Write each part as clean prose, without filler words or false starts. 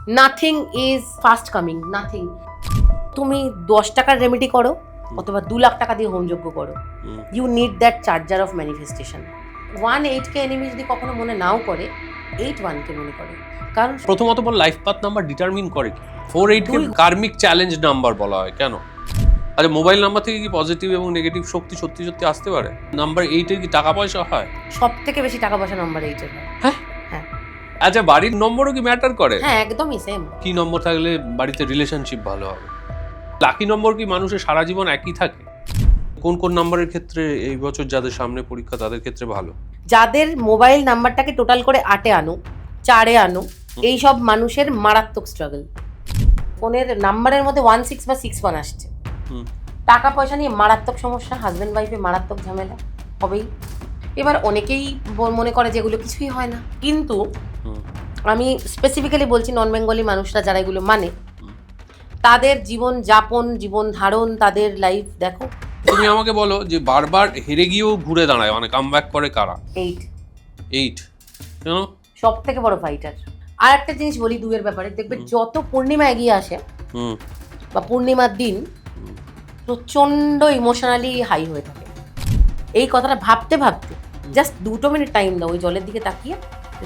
Nothing is fast coming, nothing. তুমি 10 টাকার remedy করো অথবা 2 লাখ টাকা দিয়ে হোমযজ্ঞ করো, you need that charger of manifestation. 1-8 enemy যদি কখনো মনে নাও করে, 8-1 মনে করে। কারণ প্রথমত বল, লাইফ পাথ নাম্বার ডিটারমিন করে কি? 4-8 কে কার্মিক চ্যালেঞ্জ নাম্বার বলা হয় কেন? আচ্ছা, মোবাইল নাম্বার থেকে কি পজিটিভ এবং নেগেটিভ শক্তি সত্যি সত্যি আসতে পারে? নাম্বার 8 এর কি টাকা পয়সা হয়? সব থেকে বেশি টাকা পয়সা নাম্বার 8 এর হয়। হ্যাঁ হ্যাঁ আচ্ছা, বাড়ির নম্বরও কি ম্যাটার করে? হ্যাঁ, একদমই সেম। কি নম্বর থাকলে বাড়িতে রিলেশনশিপ ভালো হবে? লাকি নম্বর কি মানুষের সারা জীবন একই থাকে? কোন কোন নাম্বারের ক্ষেত্রে এই বছর যাদের সামনে পরীক্ষা তাদের ক্ষেত্রে ভালো? যাদের মোবাইল নাম্বারটাকে টোটাল করে 8-এ আনো, 4-এ আনো, এই সব মানুষের মারাত্মক স্ট্রাগল। ফোনের নাম্বারের মধ্যে 16 বা 61 আসছে। টাকা পয়সা নিয়ে মারাত্মক সমস্যা, হাজব্যান্ড ওয়াইফে মারাত্মক ঝামেলা হবেই। এবার অনেকেই মনে করে যে এগুলো কিছুই হয় না, কিন্তু আমি স্পেসিফিক্যালি বলছি নন বেঙ্গলি মানুষরা যারা এগুলো মানে, তাদের জীবন যাপন, জীবন ধারণ, তাদের লাইফ দেখো। তুমি আমাকে বলো যে বারবার হেরে গিয়েও ঘুরে দাঁড়ায়, মানে কামব্যাক করে কারা? 8 কেন? সব থেকে বড় ফাইটার। আর একটা জিনিস বলি 2 এর ব্যাপারে, দেখবে যত পূর্ণিমা এগিয়ে আসে বা পূর্ণিমার দিন প্রচন্ড ইমোশনালি হাই হয়ে থাকে। এই কথাটা ভাবতে ভাবতে জাস্ট 2 মিনিট টাইম দাও, ওই জলের দিকে তাকিয়ে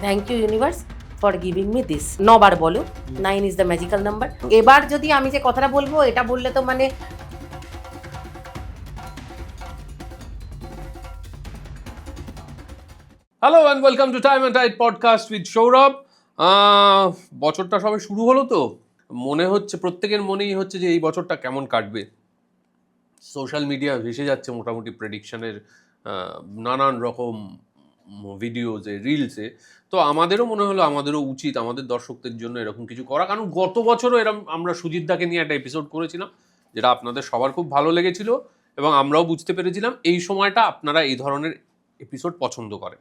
thank you universe for giving me this. 9 বার বলো, 9 ইজ দ্য ম্যাজিক্যাল নাম্বার। এবার যদি আমি যে কথাটা বলবো এটা বললে তো মানে hello and welcome to time and tide podcast with Sourav. বছরটা সবে শুরু হলো তো, মনে হচ্ছে প্রত্যেকের মনেই হচ্ছে যে এই বছরটা কেমন কাটবে। সোশ্যাল মিডিয়া ভেসে যাচ্ছে মোটামুটি প্রেডিকশনের নানান রকম ভিডিওজে, রিলসে। তো আমাদেরও মনে হলো আমাদেরও উচিত আমাদের দর্শকদের জন্য এরকম কিছু করা, কারণ গত বছরও এরকম আমরা সুজিতদাকে নিয়ে একটা এপিসোড করেছিলাম যেটা আপনাদের সবার খুব ভালো লেগেছিল এবং আমরাও বুঝতে পেরেছিলাম এই সময়টা আপনারা এই ধরনের এপিসোড পছন্দ করেন।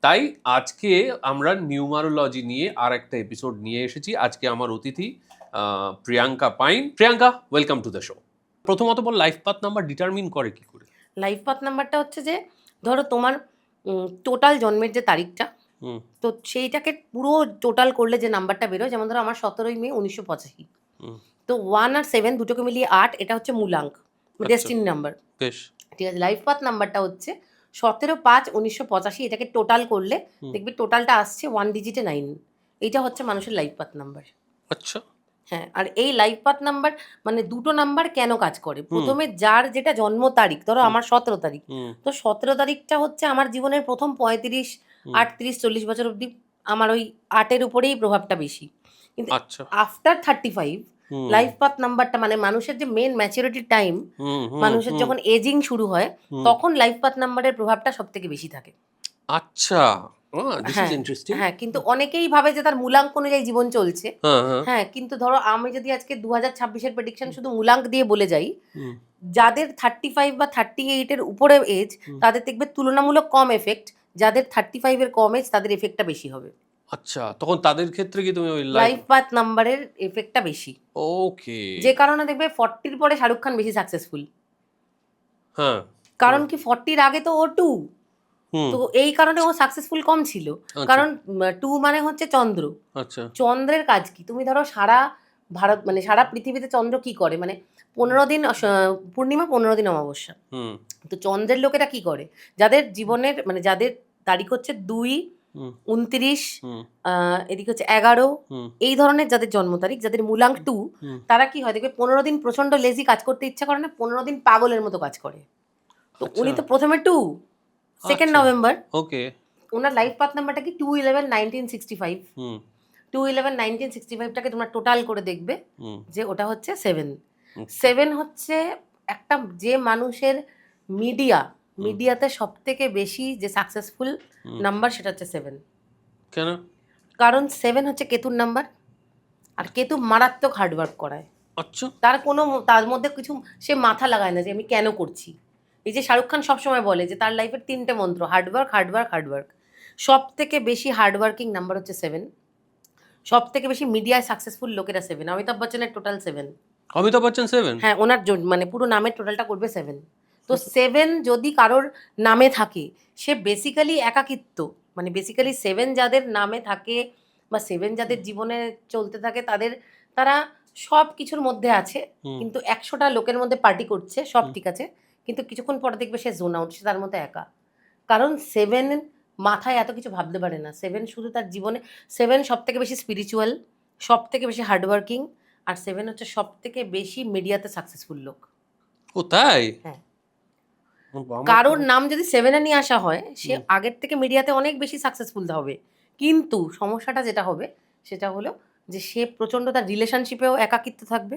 তাই আজকে আমরা নিউমারোলজি নিয়ে আর একটা এপিসোড নিয়ে এসেছি। আজকে আমার অতিথি Priyanka pine. Priyanka, welcome to the show. প্রথমত বল, লাইফ পাথ নাম্বার ডিটারমিন করে কি করে? লাইফ পাথ নাম্বারটা হচ্ছে যে ধরো তোমার টোটাল জন্মের যে তারিখটা, তো সেইটাকে পুরো টোটাল করলে যে নাম্বারটা বেরোয়, যেমন ধরো আমার 17ই মে 1985, তো 1 আর 7 দুটোকে মিলিয়ে 8, এটা হচ্ছে মূলাঙ্ক, ডেস্টিনি নাম্বার। বেশ, ঠিক আছে। লাইফ পাথ নাম্বারটা হচ্ছে 17/5/1985, এটাকে টোটাল করলে দেখবি টোটালটা আসছে 1 ডিজিটে 9। এইটা হচ্ছে মানুষের লাইফ পাথ নাম্বার। আচ্ছা। হ্যাঁ, আর এই লাইফ পাথ নাম্বার মানে দুটো নাম্বার কেন কাজ করে, প্রথমে যার যেটা জন্ম তারিখ, ধরো আমার 17 তারিখ, তো 17 তারিখটা হচ্ছে আমার জীবনের প্রথম 35, 38, 40 বছর অবধি আমার ওই 8-এর উপরেই প্রভাবটা বেশি। কিন্তু আফটার 35 লাইফ পাথ নাম্বারটা মানে মানুষের যে মেন ম্যাচুরিটি টাইম, মানুষের যখন এজিং শুরু হয়, তখন লাইফ পাথ নাম্বারের প্রভাবটা সব থেকে বেশি থাকে। আচ্ছা, হ্যাঁ, কিন্তু অনেকেই ভাবে যে তার মূলাঙ্ক অনুযায়ী জীবন চলছে। হ্যাঁ, কিন্তু ধরো আমি যদি আজকে 2026-এর প্রেডিকশন শুধু মূলাঙ্ক দিয়ে বলে যাই, যাদের 35 বা 38 এর উপরে এজ, তাদের দেখবে তুলনামূলক কম এফেক্ট, যাদের 35 এর কম এজ তাদের এফেক্টটা বেশি হবে। আচ্ছা, তখন তাদের ক্ষেত্রে কি তুমি ওই লাইফ পাথ নাম্বারের এফেক্টটা বেশি। ওকে। যে কারণে দেখবে 40-র পরে শাহরুখ খান বেশি সাকসেসফুল। হ্যাঁ, কারণ কি 40-র আগে তো ও 2, তো এই কারণে ও সাকসেসফুল কম ছিল। কারণ 2 মানে হচ্ছে চন্দ্র। আচ্ছা, চন্দ্রের কাজ কি, তুমি ধরো সারা ভারত মানে সারা পৃথিবীতে চন্দ্র কি করে, মানে 15 দিন পূর্ণিমা, 15 দিন অমাবস্যা। তো চন্দ্রের লোকেরা কি করে, যাদের জীবনের মানে যাদের তারিখ হচ্ছে 2, 29, এদিকে হচ্ছে 11, এই ধরনের যাদের জন্ম তারিখ, যাদের মূলাঙ্ক 2, তারা কি হয় দেখবে 15 দিন প্রচন্ড লেজি, কাজ করতে ইচ্ছা করে না, 15 দিন পাগলের মতো কাজ করে। তো উনি তো প্রথমে 2, 2 নভেম্বর, ওকে, ওনার লাইফ পাথ নাম্বারটা কি 2/11/1965। 2/11/1965টাকে তোমরা টোটাল করে দেখবে যে ওটা হচ্ছে 7। 7 হচ্ছে একটা যে মানুষের মিডিয়াতে সব থেকে বেশি যে সাকসেসফুল নাম্বার, সেটা হচ্ছে 7। কেন? কারণ 7 হচ্ছে কেতুর নাম্বার, আর কেতু মারাত্মক হার্ডওয়ার্ক করায়। আচ্ছা, তার মধ্যে কিছু সে মাথা লাগায় না যে আমি কেন করছি। এই যে শাহরুখ খান সবসময় বলে যে তার লাইফের 3টে মন্ত্র, হার্ডওয়ার্ক, হার্ডওয়ার্ক, হার্ডওয়ার্ক। সব থেকে বেশি হার্ডওয়ার্কিং নাম্বার হচ্ছে 7। সব থেকে বেশি মিডিয়ায় সাকসেসফুল লোকেরা 7। অমিতাভ বচ্চনের টোটাল 7। অমিতাভ বচ্চন 7? হ্যাঁ, ওনার মানে পুরো নামের টোটালটা করবে 7। তো 7 যদি কারোর নামে থাকে, সে বেসিক্যালি একাকিত্ব, মানে বেসিক্যালি 7 যাদের নামে থাকে বা 7 যাদের জীবনে চলতে থাকে তারা সব কিছুর মধ্যে আছে, কিন্তু 100টা লোকের মধ্যে পার্টি করছে, সব ঠিক আছে, কিন্তু কিছুক্ষণ পরে দেখবে সে জোন আউট, সে তার মতো একা। কারণ 7 মাথায় এত কিছু ভাবতে পারে না। 7 শুধু তার জীবনে 7 সব থেকে বেশি স্পিরিচুয়াল, সব থেকে বেশি হার্ডওয়ার্কিং, আর 7 হচ্ছে সব থেকে বেশি মিডিয়াতে সাকসেসফুল লোক। ও তাই? হ্যাঁ, আমার কারোর নাম যদি 7 নিয়ে আসা হয়, সে আগের থেকে মিডিয়াতে অনেক বেশি সাকসেসফুল হবে, কিন্তু সমস্যাটা যেটা হবে সেটা হলো যে সে প্রচন্ড তার রিলেশনশিপেও একাকিত্ব থাকবে,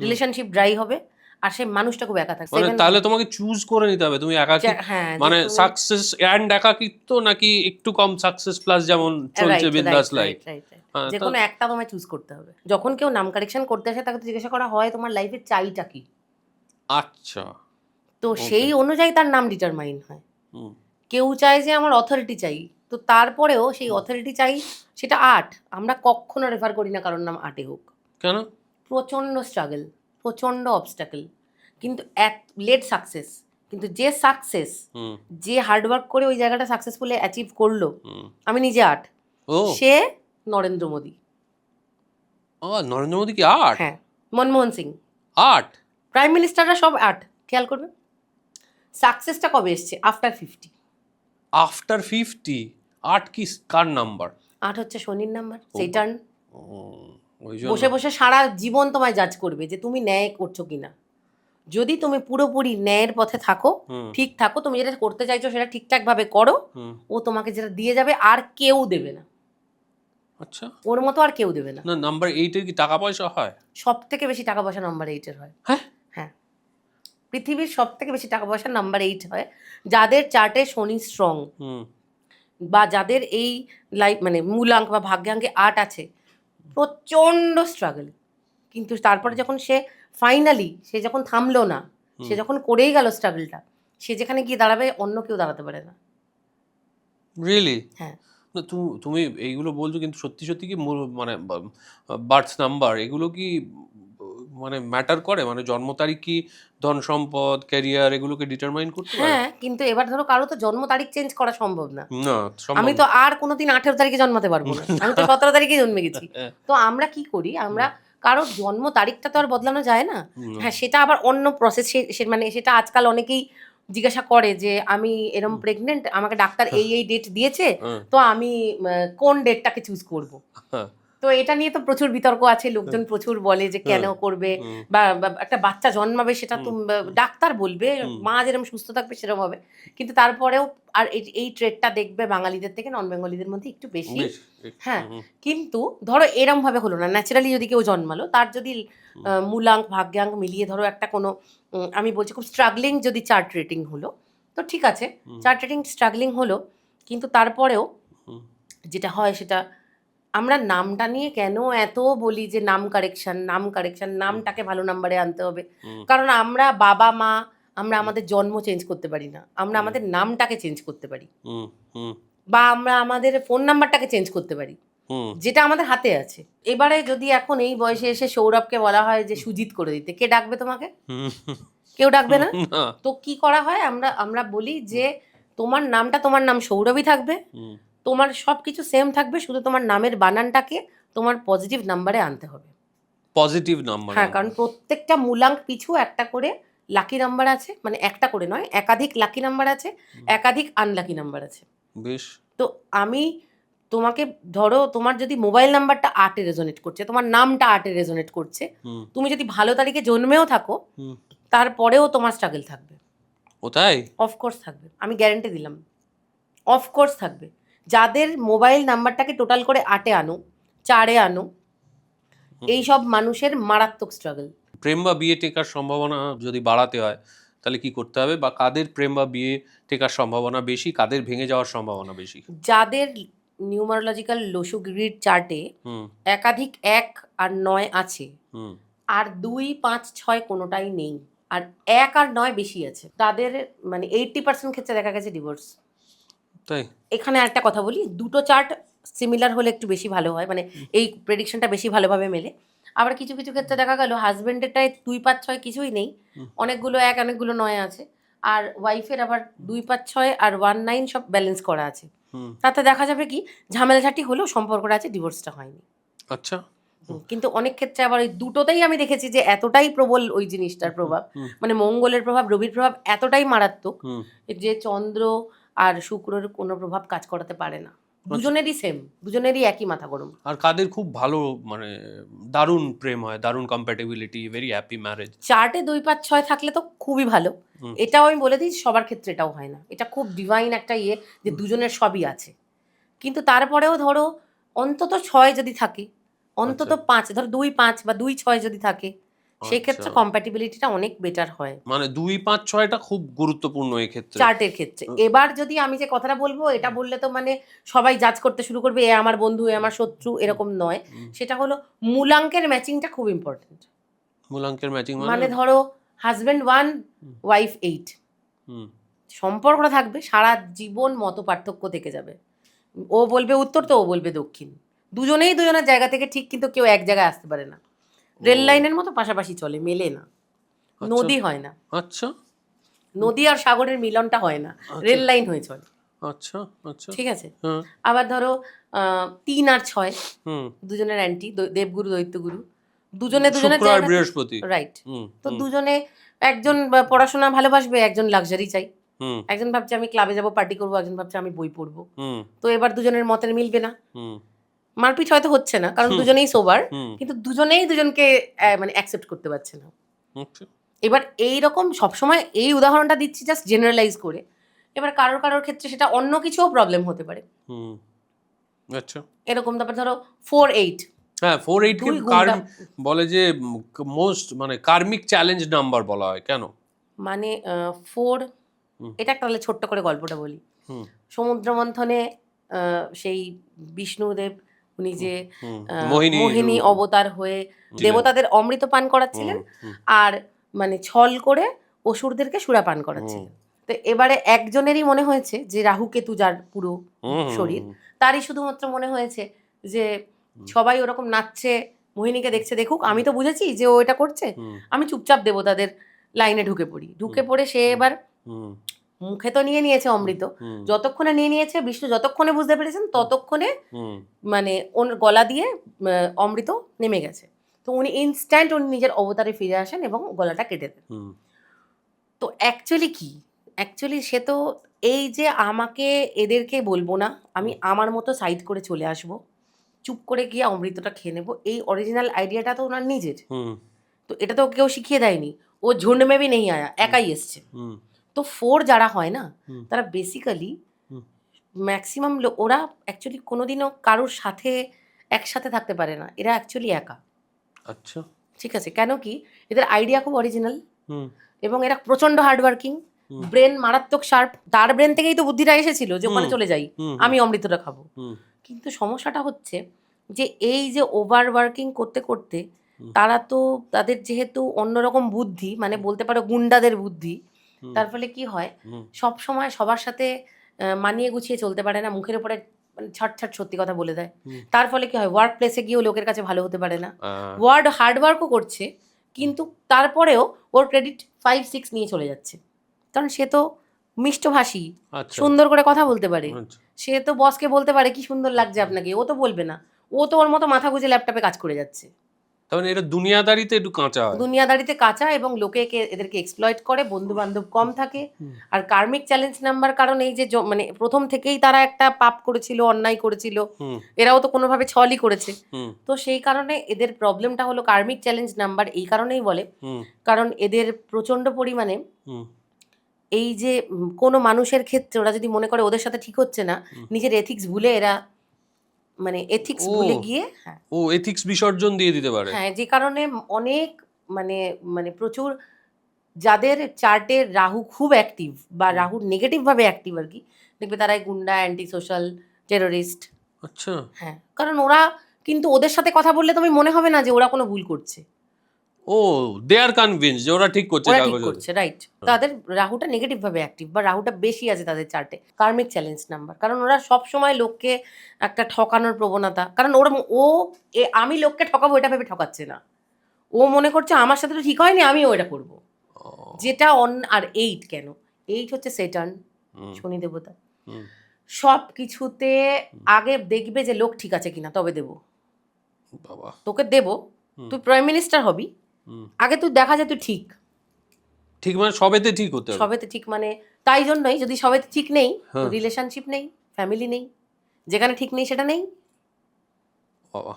রিলেশনশিপ ড্রাই হবে, আর সেই মানুষটা খুব একা থাকবে। মানে তাহলে তোমাকে চুজ করে নিতে হবে তুমি একাকিত্ব, হ্যাঁ, মানে সাকসেস এন্ড একাকিত্ব নাকি একটু কম সাকসেস প্লাস যেমন চলছে বিন্দাস লাইফ। যে কোনো একটা তোমায় চুজ করতে হবে। যখন কেউ নাম কারেকশন করতে আসে তাকে তো জিজ্ঞাসা করা হয় তোমার লাইফে চাইটা কি। আচ্ছা, তো সেই অনুযায়ী তার নাম ডিটারমাইন হয়। কেউ চায় যে আমার অথরিটি চাই, তো তারপরেও সেই অথরিটি চাই সেটা আর্ট, আমরা কখনো রেফার করি না কারোর নাম আর্টে হোক। কেন? প্রচণ্ড স্ট্রাগল, প্রচণ্ড অবস্টাকল, কিন্তু লেট সাকসেস। কিন্তু যে সাকসেস, যে হার্ডওয়ার্ক করে ওই জায়গাটা সাকসেসফুলি অ্যাচিভ করলো, আমি নিজে আর্ট, সে নরেন্দ্র মোদী। ও, নরেন্দ্র মোদী কি আর্ট? হ্যাঁ, মনমোহন সিং আর্ট, প্রাইম মিনিস্টাররা সব আর্ট। খেয়াল করবে সাকসেসটা কবে এসছে? আফটার 50। আফটার 50? আর্ট কি কার নাম্বার? আর্ট হচ্ছে শনির নাম্বার, সেটার্ন। ওই জন্য বসে বসে সারা জীবন তোমায় জাজ করবে যে তুমি ন্যায় করছো কিনা। যদি তুমি পুরোপুরি ন্যায়ের পথে থাকো, ঠিক থাকো, তুমি যেটা করতে চাইছো সেটা ঠিকঠাক ভাবে করো, ও তোমাকে যেটা দিয়ে যাবে আর কেউ দেবে না। আচ্ছা, ওর মতো আর কেউ দেবে না। না, নাম্বার 8 এর কি টাকা পয়সা হয়? সব থেকে বেশি টাকা পয়সা নাম্বার 8 এর হয়। হ্যাঁ, হ্যাঁ, পৃথিবীর সব থেকে বেশি টাকা পয়সা নাম্বার 8 হয়, যাদের চার্টে শনি স্ট্রং, বা যাদের এই লাইফ মানে মূলাঙ্ক বা ভাগ্যাঙ্কে আর্ট আছে। প্রচণ্ড স্ট্রাগল, কিন্তু তারপরে যখন ফাইনালি সে যখন থামলো না, সে যখন করেই গেল স্ট্রাগলটা, সে যেখানে গিয়ে দাঁড়াবে অন্য কেউ দাঁড়াতে পারে না। রিয়েলি? হ্যাঁ, না, তুমি এইগুলো বলছো, কিন্তু সত্যি সত্যি কি মানে বার্থ নাম্বার এগুলো কি মানে ম্যাটার করে? মানে জন্ম তারিখ কি ধন সম্পদ ক্যারিয়ার এগুলোকে ডিটারমাইন করতে পারে? হ্যাঁ, কিন্তু এবার ধরো কারো তো জন্ম তারিখ চেঞ্জ করা সম্ভব না। না, আমি তো আর কোনোদিন 18 তারিখে জন্মাতে পারবো না, আমি তো 17 তারিখে জন্মে গেছি। তো আমরা কি করি, আমরা কারোর জন্ম তারিখটা তো আর বদলানো যায় না। হ্যাঁ, সেটা আবার অন্য প্রসেস, মানে সেটা আজকাল অনেকেই জিজ্ঞাসা করে যে আমি এরম প্রেগনেন্ট, আমাকে ডাক্তার এই ডেট দিয়েছে, তো আমি কোন ডেটটাকে চুজ করব। তো এটা নিয়ে তো প্রচুর বিতর্ক আছে, লোকজন প্রচুর বলে যে কেন করবে, বা একটা বাচ্চা জন্মাবে সেটা তো ডাক্তার বলবে, মা যেরকম সুস্থ থাকবে সেরকম হবে। কিন্তু তারপরেও আর এই ট্রেডটা দেখবে বাঙালিদের থেকে নন বেঙ্গলিদের মধ্যে একটু বেশি। হ্যাঁ, কিন্তু ধরো এরম ভাবে হলো না, ন্যাচারালি যদি কেউ জন্মালো, তার যদি মূলাঙ্ক ভাগ্যাঙ্ক মিলিয়ে ধরো একটা কোনো, আমি বলছি খুব স্ট্রাগলিং যদি চার্ট রেটিং হলো, তো ঠিক আছে, চার্ট রেটিং স্ট্রাগলিং হলো, কিন্তু তারপরেও যেটা হয় সেটা, আমরা নামটা নিয়ে কেন এত বলি যে নাম কারেকশন, নামটাকে ভালো নাম্বারে আনতে হবে। কারণ আমরা বাবা মা, আমরা আমাদের জন্ম চেঞ্জ করতে পারি না, আমরা আমাদের নামটাকে চেঞ্জ করতে পারি, বা আমরা আমাদের ফোন নাম্বারটাকে চেঞ্জ করতে পারি, যেটা আমাদের হাতে আছে। এবারে যদি এখন এই বয়সে এসে সৌরভকে বলা হয় যে সুজিত করে দিতে, কে ডাকবে তোমাকে? কেউ ডাকবে না। তো কি করা হয়, আমরা বলি যে তোমার নামটা তোমার নাম সৌরভই থাকবে, তোমার সব কিছু সেম থাকবে, শুধু তোমার নামের বানানটাকে তোমার পজিটিভ নাম্বারে আনতে হবে। Positive number? হ্যাঁ, কারণ প্রত্যেকটা মূলাঙ্ক পিছু একটা করে লাকি নাম্বার আছে, মানে একটা করে নয়, একাধিক লাকি নাম্বার আছে, একাধিক আনলাকি নাম্বার আছে। বেশ। তো আমি তোমাকে, ধরো তোমার যদি মোবাইল নাম্বারটা 8 এ রেজোনেট করছে, তোমার নামটা 8 এ রেজোনেট করছে, তুমি যদি ভালো তারিখে জন্মেও থাকো, তারপরেও তোমার স্ট্রাগল থাকবে। ও তাই? অফকোর্স থাকবে, আমি গ্যারান্টি দিলাম, অফকোর্স থাকবে। যাদের মোবাইল নাম্বারটাকে টোটাল করে 8 এ আনো, 4 এ আনো, এইসব মানুষের মারাত্মক স্ট্রাগল। প্রেম বা বিয়ে টেকার সম্ভাবনা যদি বাড়াতে হয় তাহলে কি করতে হবে, বা কাদের প্রেম বা বিয়ে টেকার সম্ভাবনা বেশি, কাদের ভেঙে যাওয়ার সম্ভাবনা বেশি? যাদের নিউমারোলজিক্যাল লোসু গ্রিড চার্টে একাধিক 1 আর 9 আছে, আর 2, 5, 6 কোনোটাই নেই, আর 1 আর 9 বেশি আছে, তাদের মানে 80% ক্ষেত্রে দেখা গেছে ডিভোর্স। তাই? এখানে একটা কথা বলি, দুটো চার্ট সিমিলার হলে একটু বেশি ভালো হয়, মানে এই প্রেডিকশনটা বেশি ভালোভাবে মেলে। আবার কিছু কিছু ক্ষেত্রে দেখা গেল হাজবেন্ডেরটায় 2, 5, 6 কিছুই নেই, অনেকগুলো 1 অনেকগুলো 9 আছে, আর ওয়াইফের আবার 2, 5, 6 আর 1, 9 সব ব্যালেন্স করা আছে। তাতে দেখা যাবে কি ঝামেলাঝাটি হলেও সম্পর্কটা আছে, ডিভোর্সটা হয়নি। আচ্ছা। কিন্তু অনেক ক্ষেত্রে আবার ওই দুটোতেই আমি দেখেছি যে এতটাই প্রবল ওই জিনিসটার প্রভাব, মানে মঙ্গলের প্রভাব, রবির প্রভাব এতটাই মারাত্মক যে চন্দ্র আর শুক্রের কোনো প্রভাব কাজ করাতে পারে না। দুজনেরই সেম, দুজনেরই একই মাথা গরম। আর কাদের খুব ভালো মানে দারুণ প্রেম হয়, দারুণ কম্প্যাটিবিলিটি, ভেরি হ্যাপি ম্যারেজ? চার্টে 2, 5, 6 থাকলে তো খুবই ভালো। এটাও আমি বলে দিই সবার ক্ষেত্রে এটাও হয় না, এটা খুব ডিভাইন একটা ইয়ে যে দুজনের সবই আছে। কিন্তু তারপরেও ধরো অন্তত 6 যদি থাকে, অন্তত 5, ধরো 2, 5 বা 2, 6 যদি থাকে, সেই ক্ষেত্রে কম্প্যাটিবিলিটিটা অনেক বেটার হয়। মানে 2, 5, 6টা খুব গুরুত্বপূর্ণ এই ক্ষেত্রে, চার্টের ক্ষেত্রে। এবার যদি আমি যে কথাটা বলবো এটা বললে তো মানে সবাই জাজ করতে শুরু করবে এ আমার বন্ধু এ আমার শত্রু, এরকম নয়। সেটা হলো মূলাঙ্কের ম্যাচিংটা খুব ইম্পর্টেন্ট। মূলাঙ্কের ম্যাচিং মানে ধরো হাজবেন্ড 1, ওয়াইফ 8, সম্পর্কটা থাকবে সারা জীবন, মত পার্থক্য থেকে যাবে। ও বলবে উত্তর তো ও বলবে দক্ষিণ, দুজনেই দুজনের জায়গা থেকে ঠিক, কিন্তু কেউ এক জায়গায় আসতে পারে না। রেল লাইনের মতো পাশাপাশি চলে, মেলে না, নদী হয় না। আচ্ছা। নদী আর সাগরের মিলনটা হয় না, রেল লাইন হয়ে চলে। আচ্ছা আচ্ছা, ঠিক আছে। আবার ধরো 3 আর 6, দুজনের অ্যান্টি, দেবগুরু দৈত্যগুরু, দুজনে দুজনের জায়গা, বৃহস্পতি, রাইট। তো দুজনে একজন পড়াশোনা ভালোবাসবে, একজন লাক্সারি চাই, একজন ভাবছে আমি ক্লাবে যাব পার্টি করবো, একজন ভাবছে আমি বই পড়বো। তো এবার দুজনের মতের মিলবে না, মারপিট হয়তো হচ্ছে না কারণ দুজনেই সোবার, কিন্তু দুজনেই দুজনকে মানে অ্যাকসেপ্ট করতে পারছে না। এবার এইরকম সবসময় এই উদাহরণটা দিচ্ছি জাস্ট জেনারেলাইজ করে। এবার কারোর কারোর ক্ষেত্রে সেটা অন্য কিছুও প্রবলেম হতে পারে। আচ্ছা, এরকম। তারপর ধরো 4, 8, হ্যাঁ 4, 8 কে বলে যে মোস্ট মানে কার্মিক চ্যালেঞ্জ নাম্বার বলা হয় কেন? মানে 4 এটা একটা তাহলে ছোট্ট করে গল্পটা বলি। সমুদ্র মন্থনে সেই বিষ্ণুদেব উনি যে মোহিনী অবতার হয়ে দেবতাদের অমৃত পান করাচ্ছিলেন আর মানে ছল করে অসুরদেরকে সুরা পান করাচ্ছিলেন। তো এবারে একজনেরই মনে হয়েছে যে রাহু কেতু যার পুরো শরীর, তারই শুধুমাত্র মনে হয়েছে যে সবাই ওরকম নাচছে, মোহিনীকে দেখছে, দেখুক, আমি তো বুঝেছি যে ও এটা করছে, আমি চুপচাপ দেবতাদের লাইনে ঢুকে পড়ে সে এবার মুখে তো নিয়ে নিয়েছে অমৃত, যতক্ষণে নিয়ে নিয়েছে বিষ্ণু যতক্ষণে বুঝতে পেরেছেন ততক্ষণে মানে ওর গলা দিয়ে অমৃত নেমে গেছে। তো উনি ইনস্ট্যান্ট উনি নিজের অবতারে ফিরে আসেন এবং গলাটা কেটে দেন। তো অ্যাকচুয়ালি সে তো এই যে আমাকে এদেরকে বলবো না, আমি আমার মতো সাইড করে চলে আসব, চুপ করে গিয়ে অমৃতটা খেয়ে নেবো, এই অরিজিনাল আইডিয়াটা তো ওনার নিজের। তো এটা তো কেউ শিখিয়ে দেয়নি, ও ঝুন্ড মে ভি নেই আয়া, একাই এসছে। তো 4 যারা হয় না তারা বেসিক্যালি ম্যাক্সিমাম ওরা অ্যাকচুয়ালি কোনোদিনও কারোর সাথে একসাথে থাকতে পারে না, এরা অ্যাকচুয়ালি একা। আচ্ছা, ঠিক আছে। কেন কি এদের আইডিয়া খুব অরিজিনাল এবং এরা প্রচন্ড হার্ডওয়ার্কিং, ব্রেন মারাত্মক শার্প, তার ব্রেন থেকেই তো বুদ্ধিটা এসেছিল যে ওখানে চলে যাই আমি অমৃতটা খাবো। কিন্তু সমস্যাটা হচ্ছে যে এই যে ওভার ওয়ার্কিং করতে করতে তারা তো তাদের যেহেতু অন্যরকম বুদ্ধি, মানে বলতে পারো গুন্ডাদের বুদ্ধি, তার ফলে কি হয় সব সময় সবার সাথে মানিয়ে গুছিয়ে চলতে পারে না, মুখের উপরে ছাট সত্যি কথা বলে দেয়। তার ফলে কি হয় ওয়ার্ক প্লেসে গিয়েও লোকের কাছে ভালো হতে পারে না, হার্ডওয়ার্কও করছে কিন্তু তারপরেও ওর ক্রেডিট 5, 6 নিয়ে চলে যাচ্ছে, কারণ সে তো মিষ্টভাষী, সুন্দর করে কথা বলতে পারে, সে তো বসকে বলতে পারে কি সুন্দর লাগছে আপনাকে, ও তো বলবে না, ও তো ওর মতো মাথা গুঁজে ল্যাপটপে কাজ করে যাচ্ছে। তাহলে এটা দুনিয়াদারিতে একটু কাঁচা, দুনিয়াদারিতে কাঁচা এবং লোকে এদেরকে এক্সপ্লয়েট করে, বন্ধু বান্ধব কম থাকে। আর কার্মিক চ্যালেঞ্জ নাম্বার, কারণ এই যে মানে প্রথম থেকেই তারা একটা পাপ করেছিল, অন্যায় করেছিল, এরাও তো কোনোভাবে ছলই করেছে। তো সেই কারণে এদের প্রবলেমটা হলো কার্মিক চ্যালেঞ্জ নাম্বার, এই কারণেই বলে কারণ এদের প্রচন্ড পরিমাণে এই যে কোনো মানুষের ক্ষেত্রে ওরা যদি মনে করে ওদের সাথে ঠিক হচ্ছে না, নিজের এথিক্স ভুলে এরা মানে এথিক্স ভুলে গিয়ে এথিক্স বিসর্জন দিয়ে দিতে পারে। হ্যাঁ, যে কারণে অনেক মানে প্রচুর যাদের চার্টে রাহু খুব অ্যাক্টিভ বা রাহুর নেগেটিভ ভাবে অ্যাক্টিভ আর কি, দেখবে তারাই গুন্ডা, অ্যান্টি সোশ্যাল, টেরোরিস্ট। আচ্ছা, হ্যাঁ, কারণ ওরা কিন্তু ওদের সাথে কথা বললে তুমি মনে হবে না যে ওরা কোনো ভুল করছে, দে আর কনভিন্স যে ওরা ঠিক করছে, রাইট। তাদের রাহুটা নেগেটিভ ভাবে অ্যাক্টিভ বা রাহুটা বেশি আছে তাদের চার্টে, কার্মিক চ্যালেঞ্জ নাম্বার, কারণ ওরা সব সময় লোককে একটা ঠকানোর প্রবণতা, কারণ ওরা আমি লোককে ঠকাবো এটা ভেবে ঠকাচ্ছে না, ও মনে করছে আমার সাথে তো ঠিক হয়নি আমিও এটা করবো, যেটা আর 8 কেন 8 হচ্ছে সেটার্ন, শনি দেবতা। সব কিছুতে আগে দেখবে যে লোক ঠিক আছে কিনা, তবে দেবো। বাবা। তোকে দেবো, তুই প্রাইম মিনিস্টার হবি, আগে তুই দেখা যায় তুই ঠিক। ঠিক মানে সবেতে ঠিক হতে হবে। সবেতে ঠিক মানে তাই জন্যই, যদি সবেতে ঠিক নেই তো হ্যাঁ। রিলেশনশিপ নেই, ফ্যামিলি নেই। যেখানে ঠিক নেই সেটা নেই। বাবা।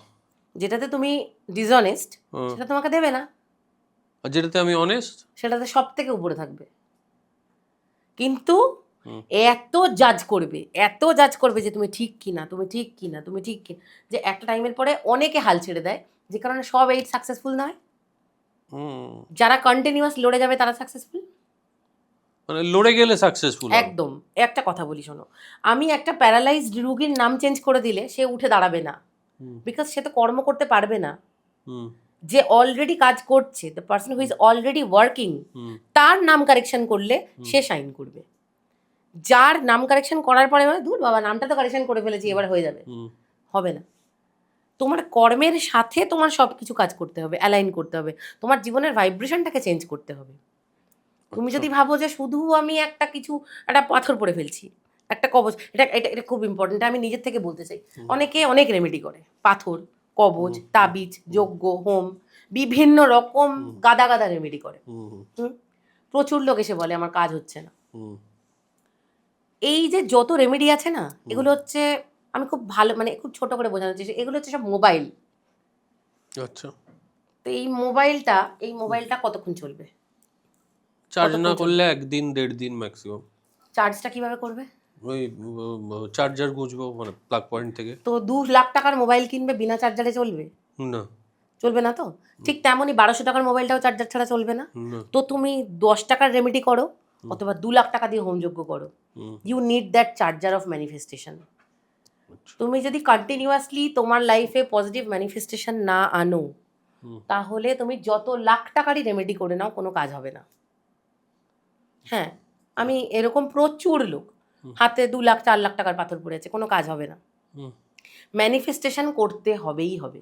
যেটাতে তুমি ডিসঅনেস্ট সেটা তোমাকে দেবে না, আর যেটাতে আমি অনেস্ট সেটাতে সব থেকে উপরে থাকবে। কিন্তু এত জাজ করবে, এত জাজ করবে যে তুমি ঠিক কিনা, তুমি ঠিক কিনা, তুমি ঠিক কিনা, যে একটা টাইমের পরে অনেকে হাল ছেড়ে দেয়, যে কারণে সব 8 সাকসেসফুল নয়। যারা কন্টিনিউয়াস লড়ে যাবে তারা সাকসেসফুল। মানে লড়ে গেলে সাকসেসফুল একদম। একটা কথা বলি শোনো, আমি একটা প্যারালাইজড রুগীর নাম চেঞ্জ করে দিলে সে উঠে দাঁড়াবে না, বিকজ সে তো কর্ম করতে পারবে না। যে অলরেডি কাজ করছে, the person who is already working, তার নাম কারেকশন করলে সে শাইন করবে। যার নাম কারেকশন করার পরে ধুর বাবা নামটা তো কারেকশন করে ফেলেছি এবার হয়ে যাবে, হবে না। তোমার কর্মের সাথে তোমার সব কিছু কাজ করতে হবে, অ্যালাইন করতে হবে, তোমার জীবনের ভাইব্রেশনটাকে চেঞ্জ করতে হবে। তুমি যদি ভাবো যে শুধু আমি একটা পাথর পরে ফেলছি, একটা কবচ, এটা এটা এটা খুব ইম্পর্টেন্ট, আমি নিজের থেকে বলতে চাই। অনেকে অনেক রেমেডি করে, পাথর, কবচ, তাবিজ, যজ্ঞ, হোম, বিভিন্ন রকম গাদা গাদা রেমেডি করে। প্রচুর লোক এসে বলে আমার কাজ হচ্ছে না। এই যে যত রেমেডি আছে না, এগুলো হচ্ছে, আমি খুব ভালো মানে খুব ছোট করে বোঝানোর চেষ্টা, এগুলো হচ্ছে সব মোবাইল। আচ্ছা। তো এই মোবাইলটা কতক্ষণ চলবে? চার্জ না করলে একদিন 1.5 দিন ম্যাক্সিমাম। চার্জটা কিভাবে করবে? ওই চার্জার গুঁজবো মানে প্লাগ পয়েন্ট থেকে। তো 2 লাখ টাকার মোবাইল কিনবে, বিনা চার্জারে চলবে? না। চলবে না তো। ঠিক তেমনই 1200 টাকার মোবাইলটাও চার্জার ছাড়া চলবে না। তো তুমি 10 টাকার রেমেডি করো অথবা 2 লাখ টাকা দিয়ে হোমযজ্ঞ করো, you need that charger of manifestation. তুমি যদি কন্টিনিউয়াসলি তোমার লাইফে পজিটিভ ম্যানিফেস্টেশন না আনো, তাহলে তুমি যত লাখ টাকারই রেমেডি করে নাও কোনো কাজ হবে না। হ্যাঁ, আমি এরকম প্রচুর লোক, হাতে 2 লাখ 4 লাখ টাকার পাথর পড়েছে, কোনো কাজ হবে না। ম্যানিফেস্টেশন করতে হবেই হবে।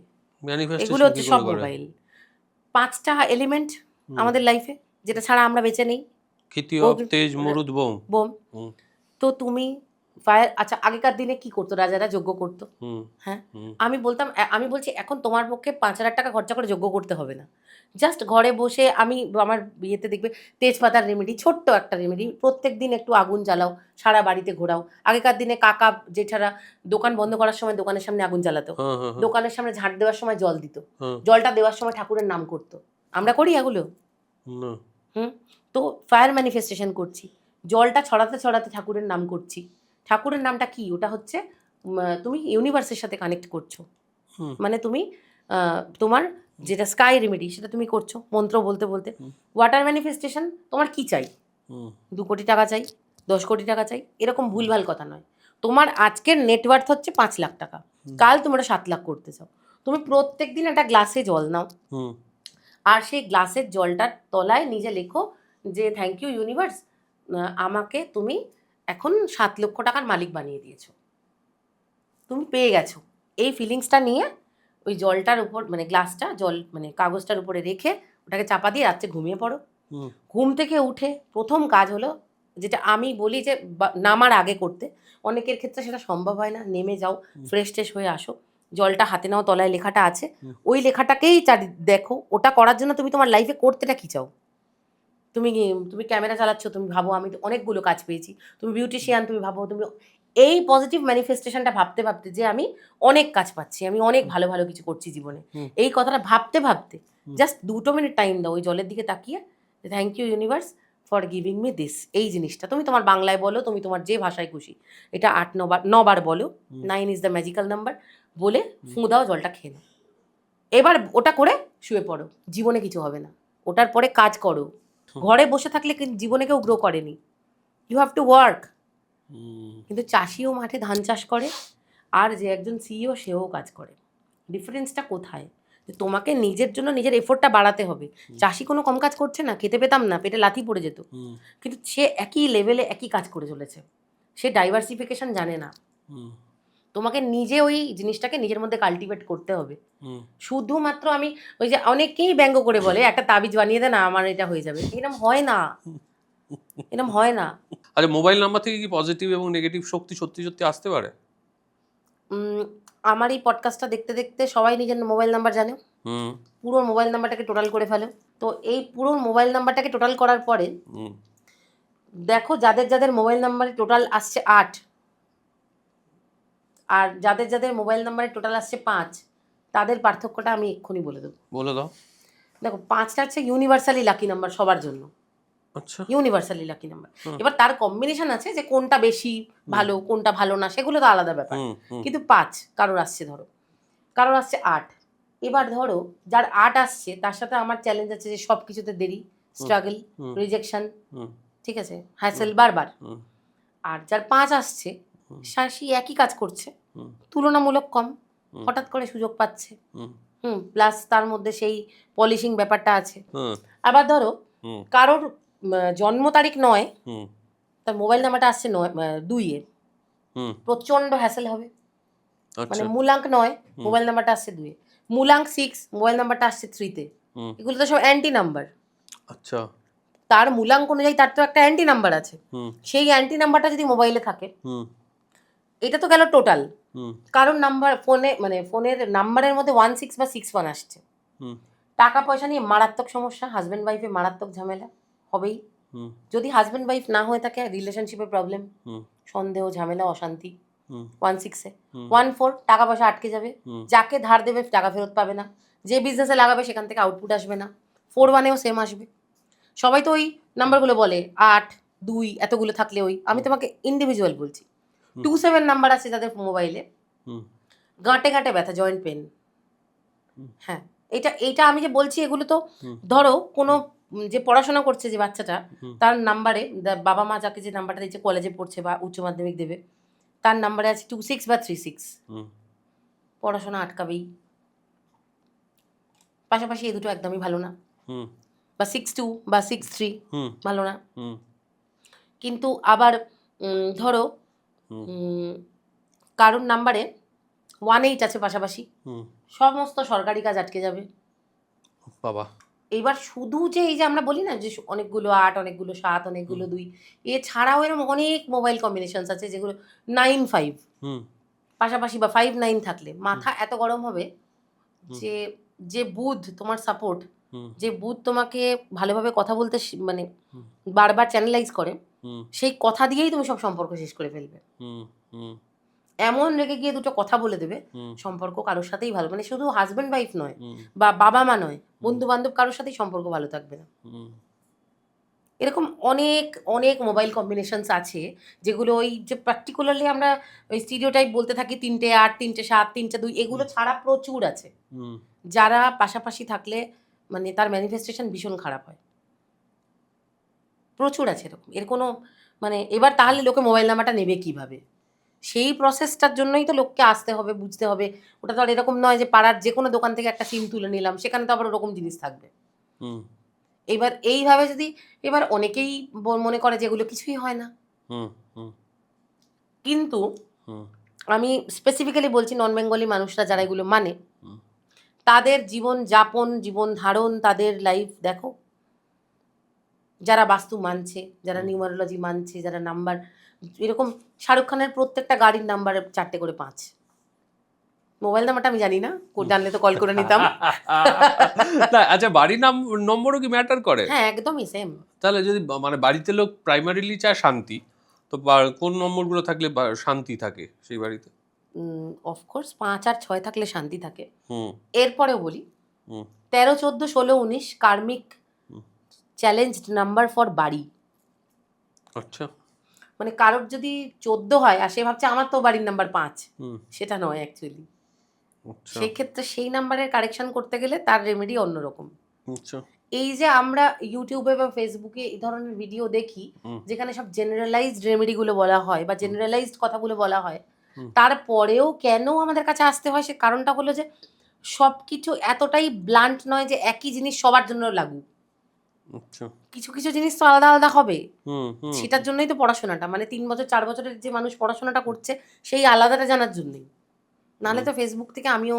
এগুলো হচ্ছে সব মোবাইল। 5টা এলিমেন্ট আমাদের লাইফে, যেটা ছাড়া আমরা বেঁচে নেই। ক্ষিতি, অপ, তেজ, মরুদ, বোম। তো তুমি ফায়ার, আচ্ছা আগেকার দিনে কি করতো, রাজারা যজ্ঞ করতো। হ্যাঁ, আমি বলছি এখন তোমার পক্ষে 5,000 টাকা খরচা করে যজ্ঞ করতে হবে না। জাস্ট ঘরে বসে আমি আমার বিয়েতে দেখবে তেজপাতার রেমেডি, ছোট্ট একটা রেমেডি, প্রত্যেক দিন একটু আগুন জ্বালাও, সারা বাড়িতে ঘোরাও। আগেকার দিনে কাকা জেঠারা দোকান বন্ধ করার সময় দোকানের সামনে আগুন জ্বালাতো, দোকানের সামনে ঝাঁট দেওয়ার সময় জল দিত, জলটা দেওয়ার সময় ঠাকুরের নাম করতো। আমরা করি এগুলো? তো ফায়ার ম্যানিফেস্টেশন করছি, জলটা ছড়াতে ছড়াতে ঠাকুরের নাম করছি। ঠাকুরের নামটা কি? ওটা হচ্ছে তুমি ইউনিভার্সের সাথে কানেক্ট করছো। মানে তুমি তোমার যেটা স্কাই রেমেডি সেটা তুমি করছো মন্ত্র বলতে বলতে। ওয়াটার ম্যানিফেস্টেশন, তোমার কি চাই? 2 কোটি টাকা চাই, 10 কোটি টাকা চাই, এরকম ভুলভাল কথা নয়। তোমার আজকের নেটওয়ার্থ হচ্ছে 5 লাখ টাকা, কাল তোমরা 7 লাখ করতে চাও, তুমি প্রত্যেক দিন একটা গ্লাসে জল নাও, আর সেই গ্লাসের জলটার তলায় নিজে লেখো যে থ্যাংক ইউ ইউনিভার্স, আমাকে তুমি এখন 7 লক্ষ টাকার মালিক বানিয়ে দিয়েছো, তুমি পেয়ে গেছো। এই ফিলিংসটা নিয়ে ওই জলটার উপর মানে গ্লাসটা জল মানে কাগজটার উপরে রেখে ওটাকে চাপা দিয়ে রাত্রে ঘুমিয়ে পড়ো। ঘুম থেকে উঠে প্রথম কাজ হলো, যেটা আমি বলি যে নামার আগে করতে, অনেকের ক্ষেত্রে সেটা সম্ভব হয় না, নেমে যাও, ফ্রেশ ট্রেশ হয়ে আসো, জলটা হাতে নাও, তলায় লেখাটা আছে, ওই লেখাটাকেই দেখো। ওটা করার জন্য তুমি তোমার লাইফে করতেটা কী চাও? তুমি ক্যামেরা চালাচ্ছ, তুমি ভাবো আমি অনেকগুলো কাজ পেয়েছি। তুমি বিউটিশিয়ান, তুমি ভাবো তুমি এই পজিটিভ ম্যানিফেস্টেশনটা ভাবতে ভাবতে যে আমি অনেক কাজ পাচ্ছি, আমি অনেক ভালো ভালো কিছু করছি জীবনে, এই কথাটা ভাবতে ভাবতে জাস্ট 2 মিনিট টাইম দাও ওই জলের দিকে তাকিয়ে, thank you universe for giving me this. এই জিনিসটা তুমি তোমার বাংলায় বলো, তুমি তোমার যে ভাষায় খুশি, এটা 8-9 বার বলো, 9 ইজ দ্য ম্যাজিক্যাল নাম্বার, বলে ফুঁ দাও, জলটা খেয়ে নাও। এবার ওটা করে শুয়ে পড়ো, জীবনে কিছু হবে না। ওটার পরে কাজ করো। ঘরে বসে থাকলে জীবনে কেউ গ্রো করেনি, ইউ হ্যাভ টু ওয়ার্ক। কিন্তু চাষিও মাঠে ধান চাষ করে, আর যে একজন সিইও সেও কাজ করে। ডিফারেন্সটা কোথায়? যে তোমাকে নিজের জন্য নিজের এফোর্টটা বাড়াতে হবে। চাষি কোনো কম কাজ করছে না, খেতে পেতাম না, পেটে লাথি পড়ে যেত, কিন্তু সে একই লেভেলে একই কাজ করে চলেছে, সে ডাইভার্সিফিকেশন জানে না। তোমাকে নিজে ওই জিনিসটাকে নিজের মধ্যে কাল্টিভেট করতে হবে। শুধুমাত্র আমি ওই যে অনেকেই ব্যঙ্গ করে বলে একটা তাবিজ বানিয়ে দে না আমার এটা হয়ে যাবে, এরকম হয় না। এরকম হয় না। আচ্ছা, মোবাইল নাম্বার থেকে কি পজিটিভ এবং নেগেটিভ শক্তি সত্যি সত্যি আসতে পারে? আমার এই পডকাস্টটা দেখতে দেখতে সবাই নিজের মোবাইল নাম্বার জানে, হুম পুরো মোবাইল নাম্বারটাকে টোটাল করে ফেলে। তো এই পুরো মোবাইল নাম্বারটাকে টোটাল করার পরে হুম দেখো যাদের যাদের মোবাইল নাম্বারে টোটাল আসছে 8, আর যাদের যাদের মোবাইল নাম্বারে টোটাল আসছে 5, তাদের পার্থক্যটা আমি এক্ষুনি বলে দেবো। বলে দাও। দেখো 5টা হচ্ছে ইউনিভার্সালি লাকি নাম্বার সবার জন্য, আচ্ছা। Universally lucky number. হুম এবার তার কম্বিনেশন আছে যে কোনটা বেশি ভালো কোনটা ভালো না, সেগুলো তো আলাদা ব্যাপার। হুম হুম কিন্তু 5 কারোর আসছে, ধরো কারোর আসছে 8। এবার ধরো যার 8 আসছে তার সাথে আমার চ্যালেঞ্জ আছে যে সব কিছুতে দেরি, স্ট্রাগল, হুম রিজেকশন, হুম ঠিক আছে, হ্যাসেল বারবার। হুম আর যার 5 আসছে সেই একই কাজ করছে, হুম তুলনামূলক কম, হঠাৎ করে সুযোগ পাচ্ছে, হুম প্লাস তার মধ্যে সেই পলিশিং ব্যাপারটা আছে। হুম আবার ধরো হুম কারোর জন্ম তারিখ 9, হুম তার মোবাইল নাম্বারটা আসছে 2-এ, হুম প্রচন্ড হ্যাসেল হবে। মানে আচ্ছা। মূলাঙ্ক 9, মোবাইল নাম্বারটা আসছে 2-এ, মূলাঙ্ক 6, মোবাইল নাম্বারটা আসছে 3-তে। হুম এগুলো তো সব অ্যান্টি নাম্বার। আচ্ছা। তার মূলাঙ্ক অনুযায়ী তার তো একটা অ্যান্টি নাম্বার আছে, হুম সেই অ্যান্টি নাম্বারটা যদি মোবাইলে থাকে, হুম এটা তো গেল টোটাল। হুম কারণ নাম্বার ফোনে মানে ফোনের নাম্বারের মধ্যে 16 বা 61 আসছে, হুম টাকা পয়সা নিয়ে মারাত্মক সমস্যা, হাজব্যান্ড ওয়াইফে মারাত্মক ঝামেলা হবেই। হুম যদি হাজব্যান্ড ওয়াইফ না হয়ে থাকে, রিলেশনশিপে প্রবলেম, হুম সন্দেহ, ঝামেলা, অশান্তি। হুম 16-এ 14 টাকা পয়সা আটকে যাবে, হুম যাকে ধার দেবে টাকা ফেরত পাবে না, যে বিজনেসে লাগাবে সেখান থেকে আউটপুট আসবে না। 4-1-এও সেম আসবে। সবাই তো ওই নাম্বারগুলো বলে 8, 2 এতগুলো থাকলে ওই, আমি তোমাকে ইন্ডিভিজুয়াল বলছি। 27 নাম্বার আছে যাদের মোবাইলে, হুম গাঁটে গাঁটে ব্যথা, জয়েন্ট পেন। হ্যাঁ, এটা এইটা আমি যে বলছি এগুলো তো হুম ধরো কোনো যে পড়াশোনা করছে যে বাচ্চাটা, হুম তার নাম্বারে বাবা মা যাকে যে নাম্বারটা দিচ্ছে, কলেজে পড়ছে বা উচ্চ মাধ্যমিক দেবে, তার নাম্বারে আছে 26 বা 36, হুম পড়াশোনা আটকাবেই। পাশাপাশি এই দুটো একদমই ভালো না, হুম বা 62 বা 63 হুম ভালো না। হুম কিন্তু আবার ধরো হুম উম, কারোর নাম্বারে 18 আছে পাশাপাশি, হুম সমস্ত সরকারি কাজ আটকে যাবে। বাবা। এইবার শুধু যে এই যে আমরা বলি না যে অনেকগুলো 8, অনেকগুলো 7, অনেকগুলো 2, এছাড়াও এরকম অনেক মোবাইল কম্বিনেশনস আছে যেগুলো 9-5 হুম পাশাপাশি, বা 5-9 থাকলে মাথা এত গরম হবে হুম যে যে বুধ তোমার সাপোর্ট, হুম যে বুধ তোমাকে ভালোভাবে কথা বলতে মানে হুম বারবার চ্যানেলাইজ করে, হুম সেই কথা দিয়েই তুমি সব সম্পর্ক শেষ করে ফেলবে। হুম হুম এমন রেগে গিয়ে দুটো কথা বলে দেবে, হুম সম্পর্ক কারোর সাথেই ভালো, মানে শুধু হাজব্যান্ড ওয়াইফ নয় হুম বা বাবা মা নয়, বন্ধু বান্ধব কারোর সাথেই সম্পর্ক ভালো থাকবে না। হুম এরকম অনেক অনেক মোবাইল কম্বিনেশনস আছে যেগুলো ওই যে পার্টিকুলারলি আমরা ওই স্টিরিওটাইপ বলতে থাকি 3টে 8, 3টে 7, 3টে 2, এগুলো ছাড়া প্রচুর আছে হুম যারা পাশাপাশি থাকলে মানে তার ম্যানিফেস্টেশন ভীষণ খারাপ হয়। প্রচুর আছে এরকম, এর কোনো মানে এবার তাহলে লোকে মোবাইল নাম্বারটা নেবে কিভাবে, সেই প্রসেসটার জন্যই তো লোককে আসতে হবে, বুঝতে হবে। ওটা তো আর এরকম নয় যে পাড়ার যে কোনো দোকান থেকে একটা সিম তুলে নিলাম, সেখানে তো আবার ওরকম জিনিস থাকবে। হুম এবার এইভাবে যদি, এবার অনেকেই মনে করে যে এগুলো কিছুই হয় না, হুম হুম কিন্তু হুম আমি স্পেসিফিক্যালি বলছি নন বেঙ্গলি মানুষরা যারা এগুলো মানে, হুম তাদের জীবন যাপন, জীবন ধারণ, তাদের লাইফ দেখো, যারা বাস্তু মানছে, যারা নিউমারোলজি মানছে, যারা নাম্বার, এরকম শাহরুখ খানের প্রত্যেকটা গাড়ির নাম্বারে 4টে করে 5। মোবাইল নাম্বারটা আমি জানি না, জানলে তো কল করে নিতাম। না, আচ্ছা, বাড়ির নম্বরও কি ম্যাটার করে? হ্যাঁ, একদমই সেম। তাহলে যদি মানে বাড়িতে লোক প্রাইমারিলি চায় শান্তি, তো কোন নম্বরগুলো থাকলে শান্তি থাকে সেই বাড়িতে? অফকোর্স 5 আর 6 থাকলে শান্তি থাকে। হুম এরপরেও বলি, হুম 13, 14, 16, 19 কার্মিক হুম চ্যালেঞ্জড নাম্বার ফর বাড়ি। আচ্ছা। মানে কারোর যদি 14 হয় আর সে ভাবছে আমার তো বাড়ির নাম্বার 5, হুম সেটা নয় অ্যাকচুয়ালি। আচ্ছা সেক্ষেত্রে সেই নাম্বারের কারেকশন করতে গেলে তার রেমেডি অন্যরকম। আচ্ছা। এই যে আমরা ইউটিউবে বা ফেসবুকে এই ধরনের ভিডিও দেখি হুম যেখানে সব জেনারেলাইজড রেমেডিগুলো বলা হয় বা জেনারেলাইজড কথাগুলো বলা হয়, হুম তারপরেও কেন আমাদের কাছে আসতে হয়, সে কারণটা হলো যে সব কিছু এতটাই ব্লান্ট নয় যে একই জিনিস সবার জন্য লাগু। আচ্ছা। কিছু কিছু জিনিস তো আলাদা আলাদা হবে। হুম হুম সেটার জন্যই তো পড়াশোনাটা, মানে 3 বছর 4 বছরের যে মানুষ পড়াশোনাটা করছে সেই আলাদাটা জানার জন্যই। নাহলে হুম তো ফেসবুক থেকে আমিও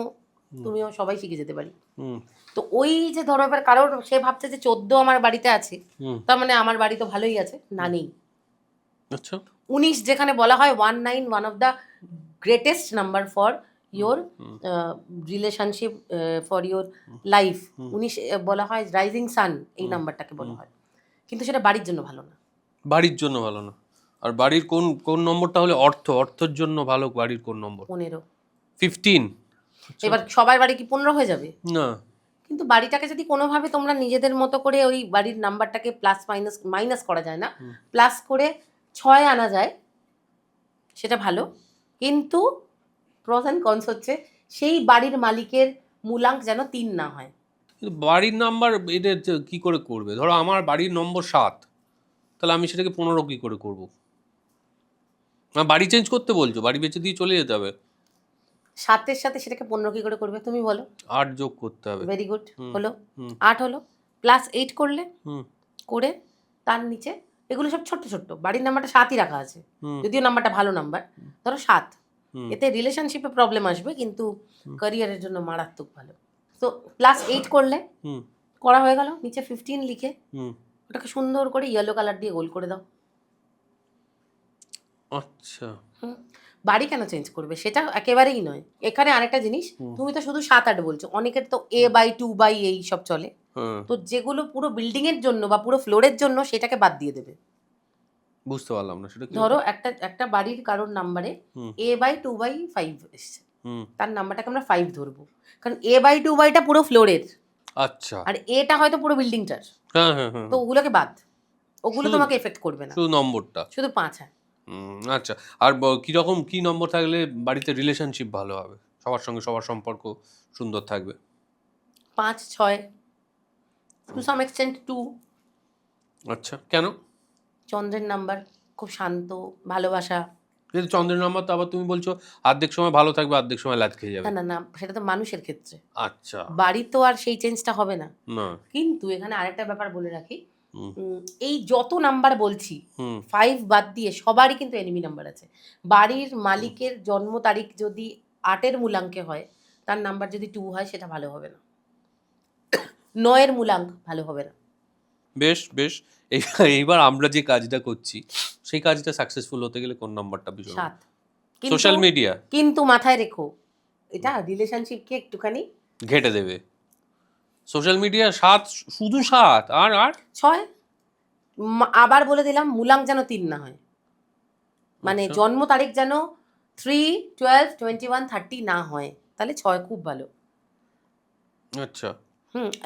তুমিও সবাই শিখে যেতে পারি। হুম তো ওই যে ধরো এবার কারোর সে ভাবছে যে 14 আমার বাড়িতে আছে, হুম। তার মানে আমার বাড়ি তো ভালোই আছে, না নেই। আচ্ছা 19 যেখানে বলা হয় 19 one of the greatest number for your relationship, for your life. 19 বলা হয় রাইজিং সান, এই নাম্বারটাকে বলা হয়, কিন্তু সেটা বাড়ির জন্য ভালো না। বাড়ির জন্য ভালো না। আর বাড়ির কোন কোন নম্বরটা হলে অর্থের জন্য ভালো? বাড়ির কোন নম্বর? 15। 15? এবার সবার বাড়ি কি 15 হয়ে যাবে? না। কিন্তু বাড়িটাকে যদি কোনোভাবে তোমরা নিজেদের মতো করে ওই বাড়ির নাম্বারটাকে প্লাস মাইনাস করা যায় না, প্লাস করে 6 আনা যায়, সেটা ভালো। কিন্তু প্রস অ্যান্ড কনস হচ্ছে সেই বাড়ির মালিকের মূলাঙ্ক যেন 3 না হয়। কিন্তু বাড়ির নাম্বার এটা কি করে করবে? ধরো আমার বাড়ির নম্বর 7, তাহলে আমি সেটাকে 15 কি করে করব? বাড়ি চেঞ্জ করতে বলছো? বাড়ি বেচে দিয়ে চলে যেতে হবে? 7-এর সাথে সেটাকে 15 কি করে করবে তুমি বলো? 8 যোগ করতে হবে। ভেরি গুড, হলো 8 হলো, প্লাস 8 করলে, করে তার নিচে এগুলো সব ছোট্ট ছোট্ট, বাড়ির নাম্বারটা 7ই রাখা আছে, যদিও নাম্বারটা ভালো নাম্বার, ধরো 7। এতে রিলেশনশিপে প্রবলেম আসবে, কিন্তু ক্যারিয়ারের জন্য মারাত্মক ভালো। তো প্লাস 8 করলে করা হয়ে গেল, নিচে 15 লিখে ওটাকে সুন্দর করে ইয়েলো কালার দিয়ে গোল করে দাও। আচ্ছা। বাড়ি কেন চেঞ্জ করবে সেটা একেবারেই নয়। এখানে আরেকটা জিনিস, তুমি তো শুধু 7-8 বলছো, অনেকের তো A/2 এই সব চলে, তো যেগুলো পুরো বিল্ডিং এর জন্য বা পুরো ফ্লোরের জন্য সেটাকে বাদ দিয়ে দেবে। বুঝতে পারলাম না সেটা কি। ধরো একটা বাড়ির কারোর নাম্বারে A/2/5 এসছে, তার নাম্বারটাকে আমরা 5 ধরবো, কারণ A/2টা পুরো ফ্লোরের, আচ্ছা। আর এটা হয়তো পুরো বিল্ডিংটার। হ্যাঁ হ্যাঁ হ্যাঁ। তো ওগুলোকে বাদ, ওগুলো তোমাকে এফেক্ট করবে না, শুধু নম্বরটা, শুধু 5। হ্যাঁ। আচ্ছা। আর কিরকম কি নম্বর থাকলে বাড়িতে রিলেশনশিপ ভালো হবে, সবার সঙ্গে সবার সম্পর্ক সুন্দর থাকবে? 5, 6, টু সাম এক্সটেন্ট 2। আচ্ছা, কেন? চন্দ্রের নাম্বার, খুব শান্ত, ভালোবাসা। কিন্তু চন্দ্রের নাম্বার তো আবার তুমি বলছো অর্ধেক সময় ভালো থাকবে, অর্ধেক সময় লাত খেয়ে যাবে। না না না, সেটা তো মানুষের ক্ষেত্রে, আচ্ছা। বাড়ি তো আর সেই চেঞ্জটা হবে না। না। কিন্তু এখানে আরেকটা ব্যাপার বলে রাখি, এই যত নাম্বার বলছি 5 বাদ দিয়ে সবারই কিন্তু এনিমি নাম্বার আছে। বাড়ির মালিকের জন্ম তারিখ যদি 8-এর মূলাঙ্কে হয়, তার নাম্বার যদি 2 হয়, সেটা ভালো হবে না। 9-এর মূলাঙ্ক ভালো হবে না। বেশ বেশ। এইবার আমরা যে কাজটা করছি সেই কাজটা সাকসেসফুল হতে গেলে কোন নাম্বারটা ভীষণ? 7। সোশ্যাল মিডিয়া কিন্তু মাথায় রেখো, এটা রিলেশনশিপকে একটুখানি ঘেটে দেবে। সোশ্যাল মিডিয়া 7, শুধু 7? আর আর 6। আবার বলে দিলাম, মূলাঙ্ক যেন 3 না হয়, মানে জন্ম তারিখ যেন 3, 12, 21, 30 না হয়, তাহলে 6 খুব ভালো। আচ্ছা।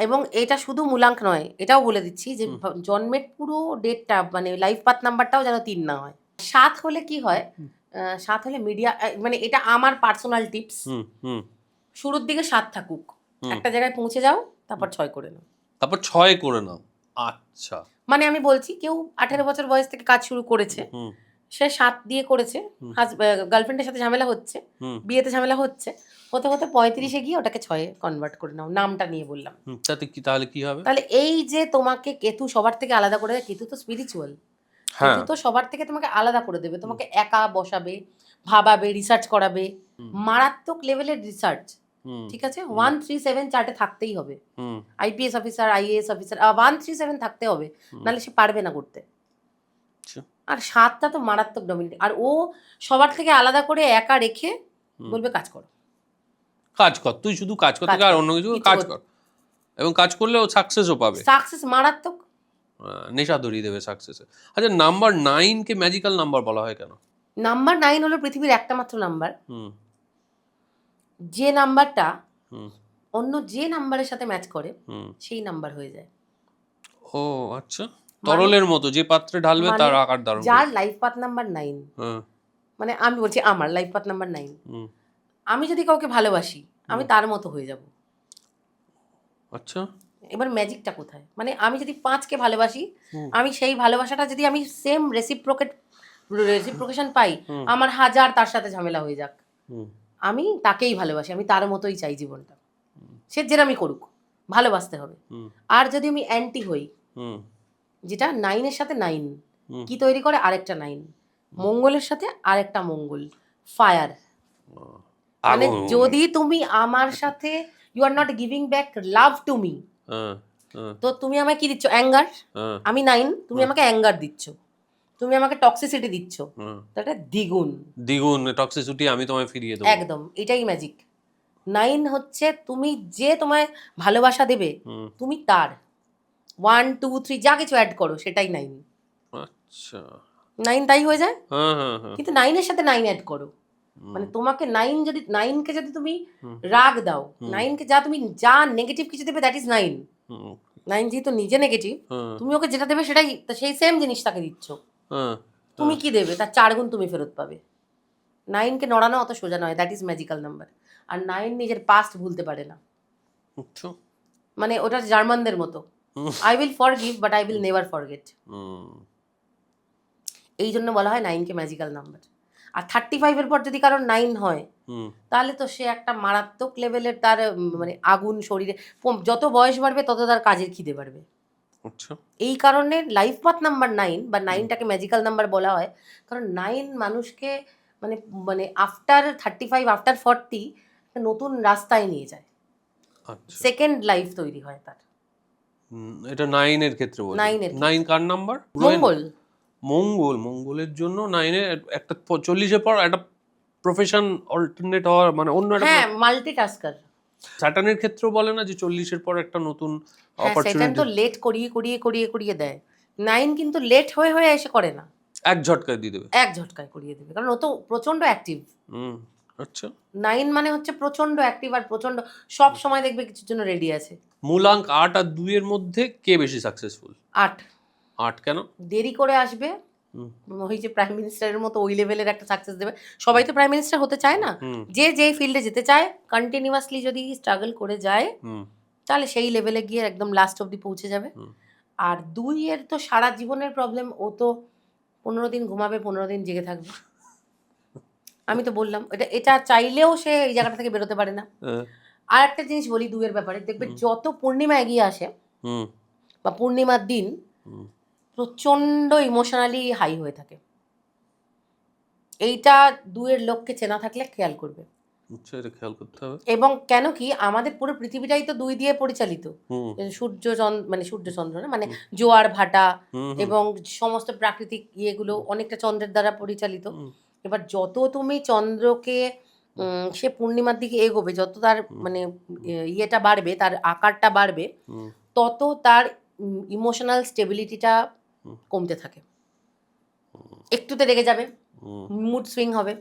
এবং এটা শুধু মূলাঙ্ক নয়, এটাও বলে দিচ্ছি যে জন্মের পুরো ডেটটা, মানে লাইফ পাথ নাম্বারটাও যেন 3 না হয়। 7 হলে কি হয়, 7 হলে মিডিয়া, মানে এটা আমার পার্সোনাল টিপস, শুরুর দিকে 7 থাকুক, একটা জায়গায় পৌঁছে যাও, তারপর 6 করে নাও। তারপর 6 করে নাও। আচ্ছা। মানে আমি বলছি, কেউ 18 বছর বয়স থেকে কাজ শুরু করেছে, সে 7 দিয়ে করেছে, গার্লফ্রেন্ডের সাথে ঝামেলা হচ্ছে, বিয়েতে ঝামেলা হচ্ছে, হতে হতে 35-এ গিয়ে ওটাকে 6-এ কনভার্ট করে নাও, নামটা নিয়ে বললাম। তাতে কি, তাহলে কি হবে? তাহলে এই যে তোমাকে কেতু সবার থেকে আলাদা করে দেয়, কেতু তো স্পিরিচুয়াল, কেতু তো সবার থেকে তোমাকে আলাদা করে দেবে, তোমাকে একা বসাবে, ভাবাবে, রিসার্চ করাবে, মারাত্মক লেভেলের রিসার্চ, ঠিক আছে? 137 চার্টে থাকতেই হবে, আইপিএস অফিসার, আইএএস অফিসার 137 থাকতে হবে, নাহলে সে পারবে না করতে। আর 7টা তো মারাত্মক ডমিনেট, আর ও সবার থেকে আলাদা করে একা রেখে বলবে কাজ করো, কাজ কর, তুই শুধু কাজ করতে গিয়ে আর অন্য কিছু কাজ কর, এবং কাজ করলে ও সাকসেসও পাবে। সাকসেস মারাত্মক, নেশা ধরিয়ে দেবে সাকসেসে। আচ্ছা, নাম্বার 9 কে ম্যাজিক্যাল নাম্বার বলা হয় কেন? নাম্বার 9 হলো পৃথিবীর একটা মাত্র নাম্বার, যে নাম্বারটা অন্য যে নাম্বারের সাথে ম্যাচ করে সেই নাম্বার হয়ে যায়। ও আচ্ছা, তরলের মতো যে পাত্রে ঢালবে তার আকার ধারণ। যার লাইফ পাথ নাম্বার 9, মানে আমি বলছি আমার লাইফ পাথ নাম্বার 9, আমি যদি কাউকে ভালোবাসি, আমি তার মতো হয়ে যাব। আচ্ছা, এবার ম্যাজিকটা কোথায়, মানে আমি যদি 5কে ভালোবাসি, আমি সেই ভালোবাসাটা যদি আমি সেম রেসিপ্রোকেশন পাই, আমার 1000 তার সাথে ঝামেলা হয়ে যাক, আমি তাকেই ভালোবাসি, আমি তার মতোই চাই জীবনটা, সে যেরকমই করুক, ভালোবাসতে হবে। আর যদি আমি অ্যান্টি হই, যেটা 9-এর সাথে 9 কি তৈরি করে, আরেকটা 9 মঙ্গলের সাথে আরেকটা মঙ্গল, ফায়ার। মানে যদি তুমি আমার সাথে you are not giving back love to me. তো তুমি আমায় কি দিচ্ছ? অ্যাঙ্গার। আমি 9, তুমি আমাকে অ্যাঙ্গার দিচ্ছ, তুমি আমাকে টক্সিসিটি দিচ্ছ, তো এটা দ্বিগুণ দ্বিগুণ টক্সিসিটি আমি তোমায় ফিরিয়ে দেবো। একদম, এটাই ম্যাজিক। 9 হচ্ছে তুমি যে তোমায় ভালোবাসা দেবে, তুমি তার 1 2 3 যা কিছু অ্যাড করো সেটাই 9। আচ্ছা 9 তাই হয়ে যায়। হ্যাঁ, কিন্তু 9 এর সাথে 9 অ্যাড করো, মানে তোমাকে 9 যদি 9 কে যদি তুমি রাগ দাও, 9 কে তুমি যা নেগেটিভ কিছু দেবে দ্যাট ইজ 9। 9 যেহেতু নিজে নেগেটিভ, তুমি ওকে যেটা দেবে সেটাই সেই সেম জিনিস তাকে দিচ্ছ। তুমি কি দেবে তার 4 গুণ তুমি ফেরত পাবে। 9 কে নড়ানো অত সোজা নয়, দ্যাট ইজ ম্যাজিক্যাল নাম্বার। আর 9 নিজের পাস্ট ভুলতে পারে না, মানে ওটা জার্মানদের মতো, I will forgive but I will never forget. এই জন্য বলা হয় 9 কে ম্যাজিক্যাল নাম্বার। আর 35 এর পর যদি কারোর 9 হয়, তাহলে তো সে একটা মারাত্মক লেভেলের তার মানে আগুন শরীরে, যত বয়স বাড়বে তত তার কাজের খিদে বাড়বে। এই কারণে লাইফ পাথ নাম্বার 9 বা 9টাকে ম্যাজিক্যাল নাম্বার বলা হয়, কারণ 9 মানুষকে মানে মানে আফটার 35 আফটার 40 একটা নতুন রাস্তায় নিয়ে যায়, সেকেন্ড লাইফ তৈরি হয় তার। এটা 9 এর ক্ষেত্রে বলি। 9 কার নাম্বার? মঙ্গলের জন্য 9 এর একটা 40 এর পর একটা প্রফেশন অল্টারনেট হওয়ার মানে অন্য একটা, হ্যাঁ মাল্টিটাস্কার। স্যাটার্নের ক্ষেত্রেও বলে না যে 40 এর পর একটা নতুন অপরচুনিটি। স্যাটার্ন তো লেট করিয়ে দেয়, 9 কিন্তু লেট হয়ে হয়ে এসে করে না, এক ঝটকায় দিয়ে দেবে, এক ঝটকায় করিয়ে দেবে, কারণ ও তো প্রচন্ড অ্যাক্টিভ। আচ্ছা 9 মানে হচ্ছে প্রচন্ড অ্যাক্টিভ আর প্রচন্ড সব সময় দেখবে কিছুর জন্য রেডি আছে। মূলাঙ্ক 8 আর 2 এর মধ্যে কে বেশি সাকসেসফুল? 8 কেন? দেরি করে আসবে, ওই যে প্রাইম মিনিস্টারের মতো ওই লেভেলের একটা সাকসেস দেবে। সবাই তো প্রাইম মিনিস্টার হতে চায় না, যে যেই ফিল্ডে যেতে চায় কন্টিনিউয়াসলি যদি স্ট্রাগল করে যায় তাহলে সেই লেভেলে গিয়ে একদম লাস্ট অবধি পৌঁছে যাবে। আর 2 এর তো সারা জীবনের প্রবলেম, ও তো 15 দিন ঘুমাবে, 15 দিন জেগে থাকবে। আমি তো বললাম এটা চাইলেও সে এই জায়গাটা থেকে বেরোতে পারে না। আর একটা জিনিস বলি 2 এর ব্যাপারে, দেখবে যত পূর্ণিমা এগিয়ে আসে বা পূর্ণিমার দিন প্রচন্ড ইমোশনালি হাই হয়ে থাকে। এইটা 2 এর লোককে চেনা থাকলে খেয়াল করবে। আচ্ছা এটা খেয়াল করতে হবে। এবং কেন কি আমাদের পুরো পৃথিবীটাই তো 2 দিয়ে পরিচালিত, সূর্য চন্দ্র না, মানে জোয়ার ভাটা এবং সমস্ত প্রাকৃতিক ইয়েগুলো অনেকটা চন্দ্রের দ্বারা পরিচালিত। এবার যত তুমি চন্দ্রকে সে পূর্ণিমার দিকে এগোবে, যত তার মানে ইয়েটা বাড়বে, তার আকারটা বাড়বে, তত তার ইমোশনাল স্টেবিলিটিটা কমতে থাকে। একটুতে রেগে যাবে, মুড সুইং হবে,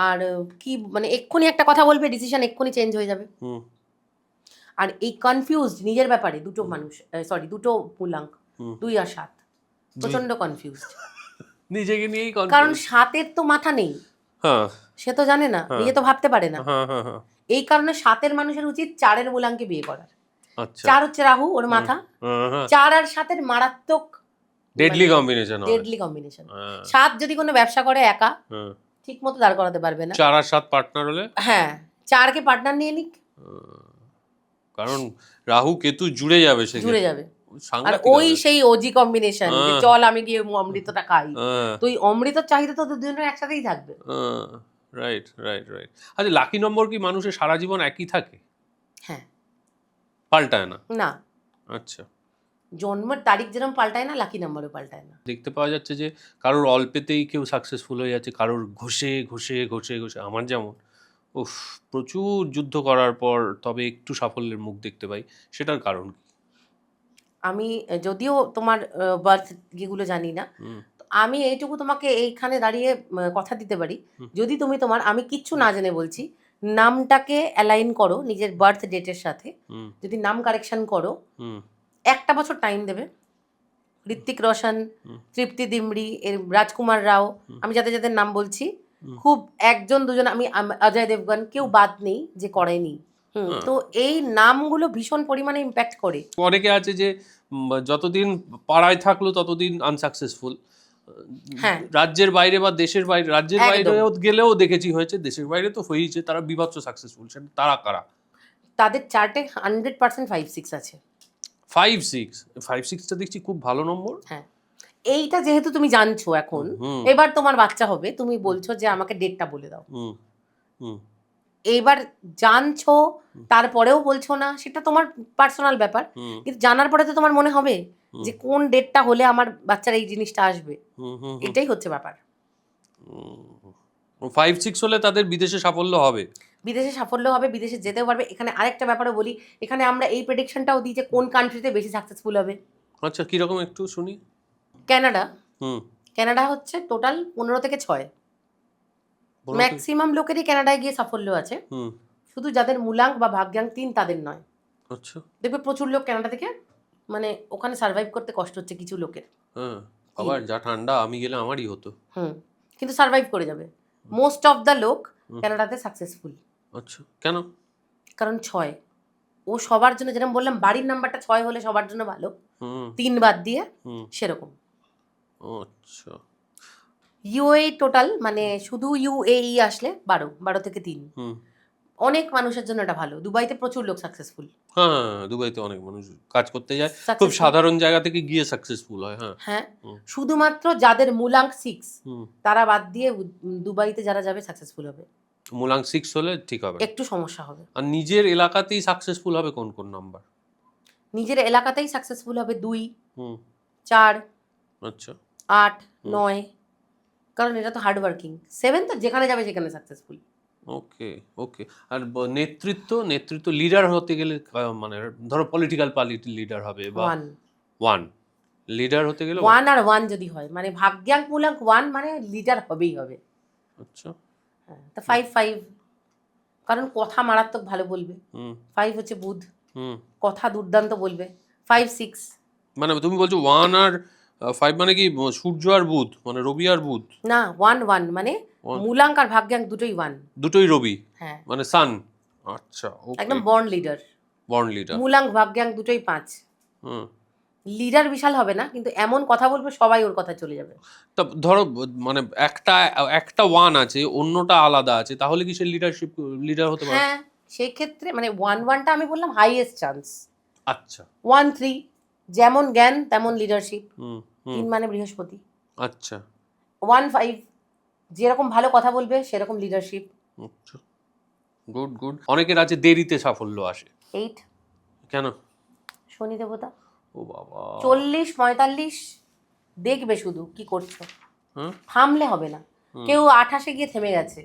আর কি মানে এক্ষুনি একটা কথা বলবে, ডিসিশন এক্ষুনি চেঞ্জ হয়ে যাবে। আর এই কনফিউজড নিজের ব্যাপারে দুটো মূলাঙ্ক 2 আর 7 প্রচন্ড কনফিউজড নিজেকে নিয়েই, কারণ 7 তো মাথা নেই, সে তো জানে না, নিজে তো ভাবতে পারে না। এই কারণে 7 মানুষের উচিত 4 মূলাঙ্কে বিয়ে করার। 4 হচ্ছে রাহু, ওর মাথা। 4 আর 7 মারাত্মক ডেডলি কম্বিনেশন। 7 যদি কোনো ব্যবসা করে একা ঠিক মতো দাঁড় করাতে পারবে না। 4 আর 7 পার্টনার হলে, হ্যাঁ 4 কে পার্টনার নিয়ে নিক, কারণ রাহু কেতু জুড়ে যাবে, আর ওই সেই ওজি কম্বিনেশন, চল আমি গিয়ে অমৃতটা খাই, তো ওই অমৃতর চাহিদা তো দুজনের একসাথেই থাকবে। রাইট। আচ্ছা লাকি নম্বর কি মানুষের সারা জীবন একই থাকে? হ্যাঁ, পাল্টায় না? না। আচ্ছা, জন্মের তারিখ যেরকম পাল্টায় না, লাকি নাম্বারও পাল্টায় না। দেখতে পাওয়া যাচ্ছে যে কারোর অল্পেতেই কেউ সাকসেসফুল হয়ে যাচ্ছে, কারোর ঘষে আমার যেমন প্রচুর যুদ্ধ করার পর তবে একটু সাফল্যের মুখ দেখতে পাই, সেটার কারণ কি? আমি যদিও তোমার বার্থ যেগুলো জানি না, আমি এইটুকু তোমাকে এইখানে দাঁড়িয়ে কথা দিতে পারি, যদি তুমি তোমার, আমি কিচ্ছু না জেনে বলছি, নামটাকে অ্যালাইন করো নিজের বার্থ ডেটের সাথে, যদি নাম কারেকশন করো, 1টা বছর টাইম দেবে। ঋত্বিক রোশন, তৃপ্তি দিমড়ি, রাজকুমার রাও, আমি যাদের নাম বলছি, খুব 1-2জন, আমি অজয় দেবগন, কেউ বাদ নেই যে করেনি। তো এই নামগুলো ভীষণ পরিমাণে ইম্প্যাক্ট করে। অনেকে আছে যে যতদিন পাড়ায় থাকলো ততদিন আনসাকসেসফুল, রাজ্যের বাইরে বা দেশের বাইরে, রাজ্যের বাইরে গেলেও দেখেছি হয়েছে, দেশের বাইরে তো হয়েছে, তারা বিভৎস সাকসেসফুল। সেটা তারা কারা? তাদের চার্টে 100% 5-6 আছে। 5-6টা দেখছি খুব ভালো নম্বর। হ্যাঁ, এইটা যেহেতু তুমি জানছো এখন, এবার তোমার বাচ্চা হবে, তুমি বলছো যে আমাকে ডেটটা বলে দাও, এইবার জানছো তারপরেও বলছো না, সেটা তোমার পার্সোনাল ব্যাপার, কিন্তু জানার পরে তো তোমার মনে হবে যে কোন ডেটটা হলে আমার বাচ্চার এই জিনিসটা আসবে, এটাই হচ্ছে ব্যাপার। 5-6 হলে তাদের বিদেশে সাফল্য হবে। বিদেশে সাফল্য হবে, বিদেশে যেতেও পারবে। এখানে আরেকটা ব্যাপারও বলি, এখানে আমরা এই প্রেডিকশনটাও দিই যে কোন কান্ট্রিতে বেশি সাকসেসফুল হবে। আচ্ছা, কিরকম একটু শুনি। কানাডা। হুম কানাডা হচ্ছে টোটাল 15 থেকে 6, ম্যাক্সিমাম লোকেরই কানাডায় গিয়ে সাফল্য আছে, শুধু যাদের মূলাঙ্ক বা ভাগ্যাঙ্ক 3 তাদের নয়। আচ্ছা, দেখবে প্রচুর লোক কানাডা থেকে, মানে ওখানে সার্ভাইভ করতে কষ্ট হচ্ছে কিছু লোকের। হ্যাঁ, আবার যা ঠান্ডা, আমি গেলে আমারই হতো। কিন্তু সার্ভাইভ করে যাবে। মোস্ট অফ দ্য লোক কানাডাতে সাকসেসফুল। আচ্ছা, কেন? কারণ 6 ও সবার জন্য, যেরকম বললাম বাড়ির নাম্বারটা 6 হলে সবার জন্য ভালো, 3 বাদ দিয়ে সেরকম। আচ্ছা, ইউএই টোটাল মানে শুধু ইউএই আসলে 12 থেকে 3, অনেক মানুষের জন্য এটা ভালো। দুবাইতে প্রচুর লোক সাকসেসফুল। হ্যাঁ, দুবাইতে অনেক মানুষ কাজ করতে যায়, খুব সাধারণ জায়গা থেকে গিয়ে সাকসেসফুল হয়। হ্যাঁ, শুধুমাত্র যাদের মূলাঙ্ক 6 তারা বাদ দিয়ে দুবাইতে যারা যাবে সাকসেসফুল হবে। মূলাঙ্ক 6 হলে ঠিক হবে, একটু সমস্যা হবে। আর নিজের এলাকাতেই সাকসেসফুল হবে কোন কোন নাম্বার? নিজের এলাকাতেই সাকসেসফুল হবে 2, 4, আচ্ছা, 8, 9, কারণ এটা তো হার্ড ওয়ার্কিং। 7 তো যেখানে যাবে সেখানে সাকসেসফুল। ওকে ওকে। আর নেতৃত্ব লিডার হতে গেলে মানে ধরো পলিটিক্যাল পার্টি লিডার হবে বা 1 লিডার হতে গেলে 1 আর 1 যদি হয় মানে ভাগ্যাঙ্ক মূলাঙ্ক 1 মানে লিডার হবেই হবে। আচ্ছা, হ্যাঁ, তা 5, কারণ কথা মারাত্মক ভালো বলবে। 5 হচ্ছে বুধ, কথা দুর্দান্ত বলবে। 5, 6 মানে তুমি বলছো 1 আর 5 মানে কি সূর্য আর বুধ, মানে রবি আর বুধ? না, 1 মানে মূলাঙ্ক আর ভাগ্যাঙ্ক দুটোই 1, দুটোই রবি। হ্যাঁ, মানে সান। আচ্ছা, ওকে, একদম বর্ন লিডার। মূলাঙ্ক ভাগ্যাঙ্ক দুটোই 5। লিডার বিশাল হবে না, কিন্তু এমন কথা বলবে সবাই ওর কথা চলে যাবে। তা ধরো মানে একটা 1 আছে, অন্যটা আলাদা আছে, তাহলে কি সে লিডার হতে পারে? হ্যাঁ, সেই ক্ষেত্রে মানে 1টা আমি বললাম হাইয়েস্ট চান্স। আচ্ছা, 1, 3 যেমন জ্ঞান তেমন লিডারশিপ। 3 মানে বৃহস্পতি। আচ্ছা, 1, 5 যেরকম ভালো কথা বলবে সেরকম লিডারশিপ। আচ্ছা, গুড। অনেকের আছে দেরিতে সাফল্য আসে। 8 কেন? শনি দেবতা। ও বাবা, 40, 45 দেখবে শুধু কি করছো, থামলে হবে না। কেউ 28 গিয়ে থেমে গেছে।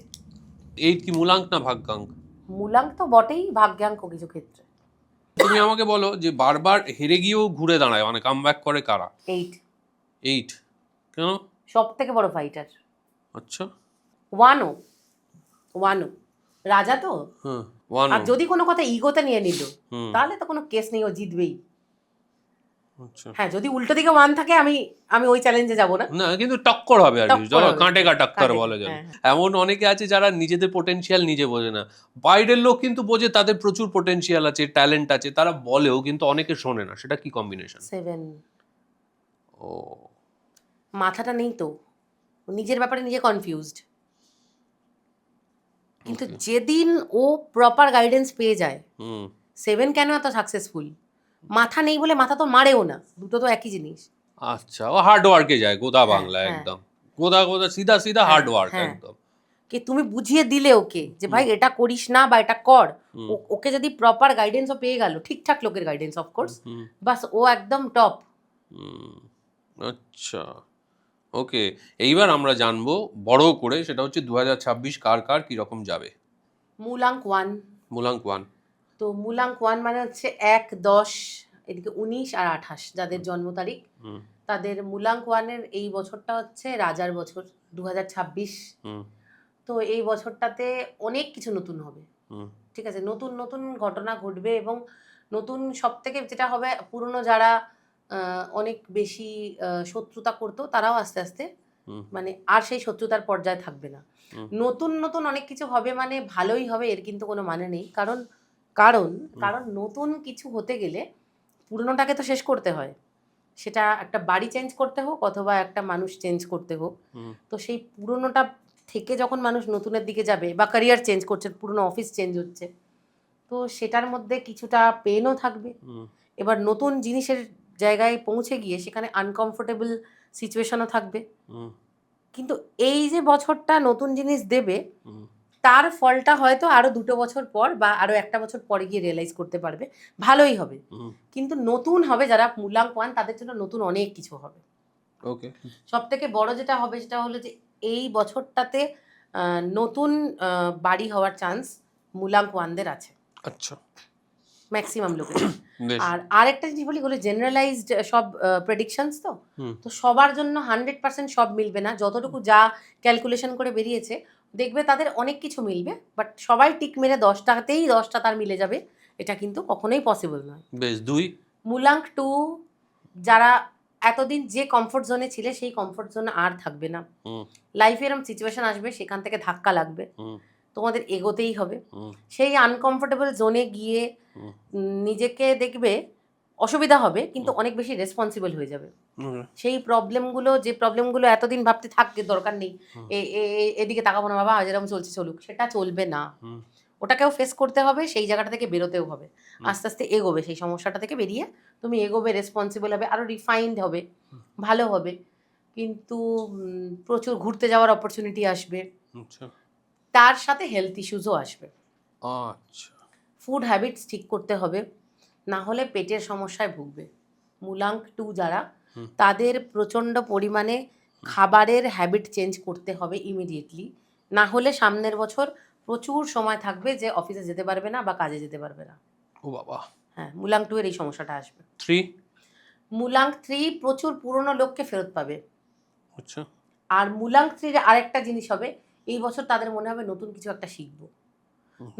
8 কি মূলাঙ্ক না ভাগ্যাঙ্ক? মূলাঙ্ক তো বটেই, ভাগ্যাঙ্ক কিছু ক্ষেত্রে। তুমি আমাকে বলো যে বারবার হেরে গিয়েও ঘুরে দাঁড়ায়, মানে কামব্যাক করে কারা? 8 কেন? সব থেকে বড় ফাইটার। আচ্ছা, 1 রাজা তো। আর যদি কোনো কথা ইগোতে নিয়ে নিল তাহলে তো কোনো কেস নেই, ও জিতবেই। হ্যাঁ, যদি উল্টো দিকে 1 থাকে আমি ওই চ্যালেঞ্জে যাব না, কিন্তু টক্কর হবে আর কি, কাঁটে কা টক্কর বলে যায়। এমন অনেকে আছে যারা নিজেদের পোটেনশিয়াল নিজে বোঝে না, বাইরের লোক কিন্তু বোঝে তাদের প্রচুর পোটেনশিয়াল আছে, ট্যালেন্ট আছে, তারা বলেও কিন্তু অনেকে শোনে না। সেটা কি কম্বিনেশন? 7 ও, মাথাটা নেই তো, নিজের ব্যাপারে নিজে কনফিউজড। কিন্তু যেদিন ও প্রপার গাইডেন্স পেয়ে যায়, 7 কেন এত সাকসেসফুল? মাথা নেই বলে, মাথা তো মারেও না, দুটো তো একই জিনিস। আচ্ছা, ও হার্ড ওয়ার্কে যায়, গোদা বাংলা একদম, গোদা সিধা হার্ড ওয়ার্ক একদম। কি তুমি বুঝিয়ে দিলে ওকে যে ভাই এটা করিস না বা এটা কর, ওকে যদি প্রপার গাইডেন্সও পেয়ে গেল, ঠিকঠাক লোকের গাইডেন্স অফকোর্স, বাস ও একদম টপ। আচ্ছা, ওকে। এইবার আমরা জানবো বড় করে, সেটা হচ্ছে 2026 কার কিরকম যাবে। মূলাঙ্ক 1। তো মূলাঙ্ক 1 মানে হচ্ছে 1, 10, এদিকে 19 আর 28 যাদের জন্ম তারিখ, তাদের মূলাঙ্ক 1-এর এই বছরটা হচ্ছে রাজার বছর 2026। তো এই বছরটাতে অনেক কিছু নতুন হবে, ঠিক আছে, নতুন নতুন ঘটনা ঘটবে, এবং নতুন সব থেকে যেটা হবে, পুরনো যারা অনেক বেশি শত্রুতা করতো তারাও আস্তে আস্তে মানে আর সেই শত্রুতার পর্যায়ে থাকবে না। নতুন নতুন অনেক কিছু হবে, মানে ভালোই হবে, এর কিন্তু কোনো মানে নেই। কারণ কারণ কারণ নতুন কিছু হতে গেলে পুরনোটাকে তো শেষ করতে হয়, সেটা একটা বাড়ি চেঞ্জ করতে হোক অথবা একটা মানুষ চেঞ্জ করতে হোক। তো সেই পুরনোটা থেকে যখন মানুষ নতুনের দিকে যাবে বা ক্যারিয়ার চেঞ্জ করছে, পুরনো অফিস চেঞ্জ হচ্ছে, তো সেটার মধ্যে কিছুটা পেনও থাকবে। এবার নতুন জিনিসের জায়গায় পৌঁছে গিয়ে সেখানে আনকমফোর্টেবল সিচুয়েশনও থাকবে। কিন্তু এই যে বছরটা নতুন জিনিস দেবে, তার ফলটা হয়তো আরো 2 বছর পর বা আরো 1 বছর পরে গিয়ে রিয়েলাইজ করতে পারবে, ভালোই হবে। কিন্তু নতুন হবে যারা মূলাঙ্ক 1, তাদের জন্য নতুন অনেক কিছু হবে। ওকে। সব থেকে বড় যেটা হবে সেটা হলো যে এই বছরটাতে নতুন বাড়ি হওয়ার চান্স মূলাঙ্ক 1দের আছে, আচ্ছা, ম্যাক্সিমাম লোকের। বেশ। আর আরেকটা জিনিস বলি, হলো জেনারেলাইজড সব প্রেডিকশনস তো, হুম। তো সবার জন্য 100% সব মিলবে না। যতটুকু যা ক্যালকুলেশন করে বেরিয়েছে দেখবে তাদের অনেক কিছু মিলবে, বাট সবাই টিক মেরে 10টাতেই 10টা তার মিলে যাবে, এটা কিন্তু কখনোই পসিবল নয়। বেশ। 2। মূলাঙ্ক 2 যারা এতদিন যে কমফোর্ট জোনে ছিলে সেই কমফোর্ট জোন আর থাকবে না। লাইফে এরকম সিচুয়েশন আসবে, সেখান থেকে ধাক্কা লাগবে, তোমাদের এগোতেই হবে। সেই আনকমফোর্টেবল জোনে গিয়ে নিজেকে দেখবে অসুবিধা হবে, কিন্তু অনেক বেশি রেসপন্সিবল হয়ে যাবে। সেই যে প্রবলেমগুলো এতদিন ভাবতে থাকতে দরকার নেই, এদিকে তাকাবো না বাবা, যেরকম চলছে চলুক, সেটা চলবে না। ওটাকেও ফেস করতে হবে, সেই জায়গাটা থেকে বেরোতেও হবে, আস্তে আস্তে এগোবে, সেই সমস্যাটা থেকে বেরিয়ে তুমি এগোবে, রেসপন্সিবল হবে, আরো রিফাইন্ড হবে, ভালো হবে। কিন্তু প্রচুর ঘুরতে যাওয়ার অপরচুনিটি আসবে, তার সাথে হেলথ ইস্যুসও আসবে। আচ্ছা। ফুড হ্যাবিটস ঠিক করতে হবে, না হলে পেটের সমস্যায় ভুগবে। মূলাঙ্ক 2 যারা, তাদের প্রচণ্ড পরিমাণে খাবারের হ্যাবিট চেঞ্জ করতে হবে ইমিডিয়েটলি, না হলে সামনের বছর প্রচুর সময় থাকবে যে অফিসে যেতে পারবে না বা কাজে যেতে পারবে না। ও বাবা। হ্যাঁ, মূলাঙ্ক 2 এর এই সমস্যাটা আসবে। 3। মূলাঙ্ক 3 প্রচুর পুরনো লোককে ফেরত পাবে। আচ্ছা। আর মূলাঙ্ক 3 এর আরেকটা জিনিস হবে, এই বছর তাদের মনে হবে নতুন কিছু একটা শিখবো,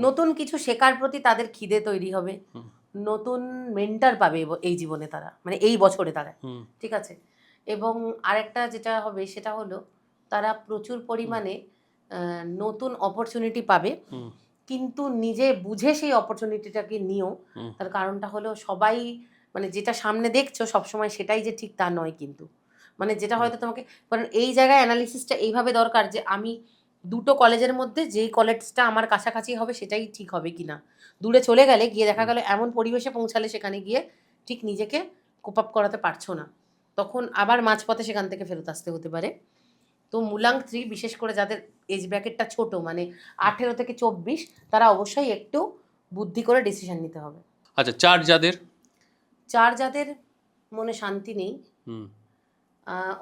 নতুন কিছু শেখার প্রতি তাদের খিদে তৈরি হবে, নতুন মেন্টর পাবে এই জীবনে তারা, মানে এই বছরে তারা, ঠিক আছে। এবং আরেকটা যেটা হবে সেটা হলো তারা প্রচুর পরিমাণে নতুন অপরচুনিটি পাবে, কিন্তু নিজে বুঝে সেই অপরচুনিটিটাকে নিও। তার কারণটা হলো সবাই, মানে যেটা সামনে দেখছো সবসময় সেটাই যে ঠিক তা নয়, কিন্তু মানে যেটা হয়তো তোমাকে, কারণ এই জায়গায় অ্যানালিসিসটা এইভাবে দরকার যে আমি দুটো কলেজের মধ্যে যেই কলেজটা আমার কাছাকাছি হবে সেটাই ঠিক হবে কিনা। দূরে চলে গেলে গিয়ে দেখা গেল এমন পরিবেশে পৌঁছালে সেখানে গিয়ে ঠিক নিজেকে কোপ আপ করাতে পারছো না, তখন আবার মাঝপথে সেখান থেকে ফেরত আসতে হতে পারে। তো মূলাঙ্ক 3 বিশেষ করে যাদের এজ ব্র্যাকেটটা ছোট, মানে 18 থেকে 24, তারা অবশ্যই একটু বুদ্ধি করে ডিসিশন নিতে হবে। আচ্ছা, 4 যাদের মনে শান্তি নেই,